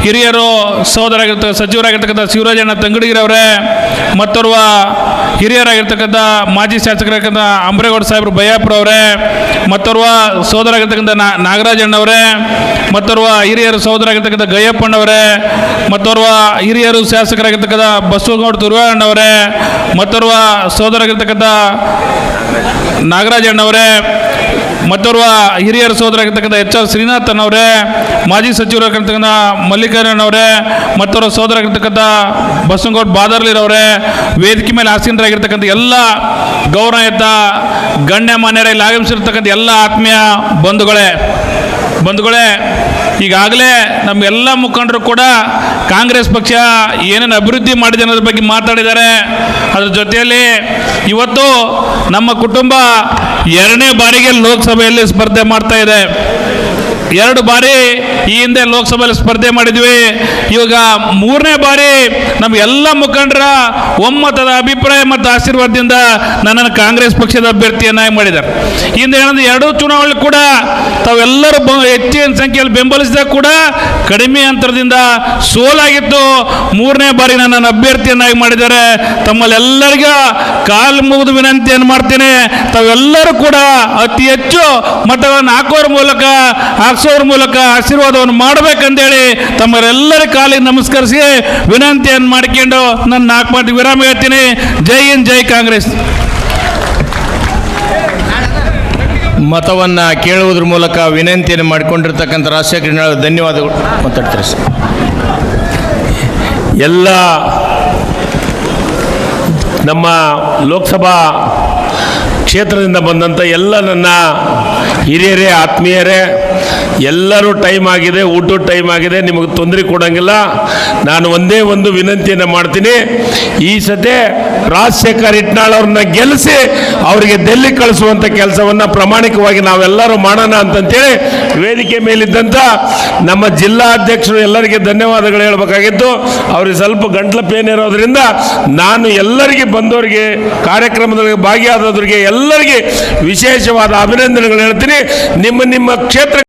ಹಿರಿಯರು ಸಚಿವರಾಗಿರ್ತಕ್ಕಂಥ ಶಿವರಾಜಣ್ಣ ತಂಗಡಿಗಿರವರೇ, ಮತ್ತೋರ್ವ ಹಿರಿಯರಾಗಿರ್ತಕ್ಕಂಥ ಮಾಜಿ ಶಾಸಕರಾಗಿರ್ತಕ್ಕಂಥ ಅಂಬ್ರೇಗೌಡ ಸಾಹೇಬರು ಬಯ್ಯಾಪುರವರೇ, ಮತ್ತೋರ್ವ ಸೋದರಾಗಿರ್ತಕ್ಕಂಥ ನಾಗರಾಜಣ್ಣವರೇ, ಮತ್ತೋರ್ವ ಹಿರಿಯರು ಸೋದರಾಗಿರ್ತಕ್ಕಂಥ ಗಯ್ಯಪ್ಪಣ್ಣವರೇ, ಮತ್ತೋರ್ವ ಹಿರಿಯರು ಶಾಸಕರಾಗಿರ್ತಕ್ಕಂಥ ಬಸವಗೌಡ ತುರ್ವಾಣ್ಣವರೇ, ಮತ್ತೋರ್ವ ಸೋದರಾಗಿರ್ತಕ್ಕಂಥ ನಾಗರಾಜಣ್ಣವರೇ, ಮತ್ತೋರ್ವ ಹಿರಿಯರ ಸೋದರಾಗಿರ್ತಕ್ಕಂಥ ಎಚ್ ಆರ್ ಶ್ರೀನಾಥನ್ ಮಾಜಿ ಸಚಿವರಾಗಿರ್ತಕ್ಕಂಥ ಮಲ್ಲಿಕಾರ್ಜುನವರೇ, ಮತ್ತೋರ್ವ ಸೋದರಾಗಿರ್ತಕ್ಕಂಥ ಬಸವಗೌಡ ಬಾದರ್ಲಿರವರೇ, ವೇದಿಕೆ ಮೇಲೆ ಆಸೀನರಾಗಿರ್ತಕ್ಕಂಥ ಎಲ್ಲ ಗೌರವಯುತ ಗಣ್ಯಮಾನ್ಯರಲ್ಲಿ ಆಗಮಿಸಿರ್ತಕ್ಕಂಥ ಎಲ್ಲ ಆತ್ಮೀಯ ಬಂಧುಗಳೇ, ಈಗಾಗಲೇ ನಮ್ಮೆಲ್ಲ ಮುಖಂಡರು ಕೂಡ ಕಾಂಗ್ರೆಸ್ ಪಕ್ಷ ಏನೇನು ಅಭಿವೃದ್ಧಿ ಮಾಡಿದೆ ಅನ್ನೋದ್ರ ಬಗ್ಗೆ ಮಾತಾಡಿದ್ದಾರೆ. ಅದ್ರ ಜೊತೆಯಲ್ಲಿ ಇವತ್ತು ನಮ್ಮ ಕುಟುಂಬ 2ನೇ ಬಾರಿಗೆ ಲೋಕಸಭೆಯಲ್ಲಿ ಸ್ಪರ್ಧೆ ಮಾಡ್ತಾ ಇದೆ. 2 ಬಾರಿ ಈ ಹಿಂದೆ ಲೋಕಸಭೆಯಲ್ಲಿ ಸ್ಪರ್ಧೆ ಮಾಡಿದ್ವಿ. ಇವಾಗ 3ನೇ ಬಾರಿ ನಮ್ಮ ಎಲ್ಲ ಮುಖಂಡರ ಒಮ್ಮತದ ಅಭಿಪ್ರಾಯ ಮತ್ತು ಆಶೀರ್ವಾದದಿಂದ ನನ್ನನ್ನು ಕಾಂಗ್ರೆಸ್ ಪಕ್ಷದ ಅಭ್ಯರ್ಥಿಯನ್ನಾಗಿ ಮಾಡಿದ್ದಾರೆ. ಹಿಂದೆ ಏನಂದ್ರೆ 2 ಚುನಾವಣೆ ಕೂಡ ತಾವೆಲ್ಲರೂ ಹೆಚ್ಚಿನ ಸಂಖ್ಯೆಯಲ್ಲಿ ಬೆಂಬಲಿಸಿದಾಗ ಕೂಡ ಕಡಿಮೆ ಅಂತರದಿಂದ ಸೋಲಾಗಿತ್ತು. 3ನೇ ಬಾರಿ ನನ್ನನ್ನು ಅಭ್ಯರ್ಥಿಯನ್ನಾಗಿ ಮಾಡಿದ್ದಾರೆ. ತಮ್ಮಲ್ಲೆಲ್ಲರಿಗೂ ಕಾಲು ಮುಗಿದು ವಿನಂತಿಯನ್ನು ಮಾಡ್ತೇನೆ, ತಾವೆಲ್ಲರೂ ಕೂಡ ಅತಿ ಹೆಚ್ಚು ಮತಗಳನ್ನು ಹಾಕ್ಸೋರ ಮೂಲಕ ಆಶೀರ್ವಾದವನ್ನು ಮಾಡಬೇಕಂತೇಳಿ ತಮ್ಮರೆಲ್ಲರ ಕಾಲಿಗೆ ನಮಸ್ಕರಿಸಿ ವಿನಂತಿಯನ್ನು ಮಾಡಿಕೊಂಡು ನನ್ನ 4 ಮಾತಿಗೆ ವಿರಾಮ ಹೇಳ್ತೀನಿ. ಜೈ ಹಿಂದ್, ಜೈ ಕಾಂಗ್ರೆಸ್. ಮತವನ್ನು ಕೇಳುವುದ್ರ ಮೂಲಕ ವಿನಂತಿಯನ್ನು ಮಾಡಿಕೊಂಡಿರ್ತಕ್ಕಂಥ ರಾಜಶೇಖರ ಧನ್ಯವಾದಗಳು. ಮಾತಾಡ್ತಾರೆ ಸರ್. ಎಲ್ಲ ನಮ್ಮ ಲೋಕಸಭಾ ಕ್ಷೇತ್ರದಿಂದ ಬಂದಂಥ ಎಲ್ಲ ನನ್ನ ಹಿರಿಯರೇ, ಆತ್ಮೀಯರೇ, ಎಲ್ಲರೂ ಟೈಮ್ ಆಗಿದೆ, ಊಟದ ಟೈಮ್ ಆಗಿದೆ, ನಿಮಗೆ ತೊಂದರೆ ಕೊಡೋಂಗಿಲ್ಲ. ನಾನು ಒಂದೇ ಒಂದು ವಿನಂತಿಯನ್ನು ಮಾಡ್ತೀನಿ. ಈ ಸತೆ ರಾಜಶೇಖರ್ ಇಟ್ನಾಳ್ ಅವ್ರನ್ನ ಗೆಲ್ಲಿಸಿ ಅವರಿಗೆ ಡೆಲ್ಲಿ ಕಳಿಸುವಂಥ ಕೆಲಸವನ್ನು ಪ್ರಾಮಾಣಿಕವಾಗಿ ನಾವೆಲ್ಲರೂ ಮಾಡೋಣ ಅಂತಂತೇಳಿ ವೇದಿಕೆ ಮೇಲಿದ್ದಂಥ ನಮ್ಮ ಜಿಲ್ಲಾ ಅಧ್ಯಕ್ಷರು ಎಲ್ಲರಿಗೆ ಧನ್ಯವಾದಗಳು ಹೇಳಬೇಕಾಗಿತ್ತು. ಅವ್ರಿಗೆ ಸ್ವಲ್ಪ ಗಂಟ್ಲ ಪೇನ್ ಇರೋದ್ರಿಂದ ನಾನು ಎಲ್ಲರಿಗೆ ಬಂದವರಿಗೆ, ಕಾರ್ಯಕ್ರಮದಲ್ಲಿ ಭಾಗಿಯಾದವರಿಗೆ ಎಲ್ಲರಿಗೆ ವಿಶೇಷವಾದ ಅಭಿನಂದನೆಗಳು ಹೇಳ್ತೀನಿ. ನಿಮ್ಮ ಕ್ಷೇತ್ರ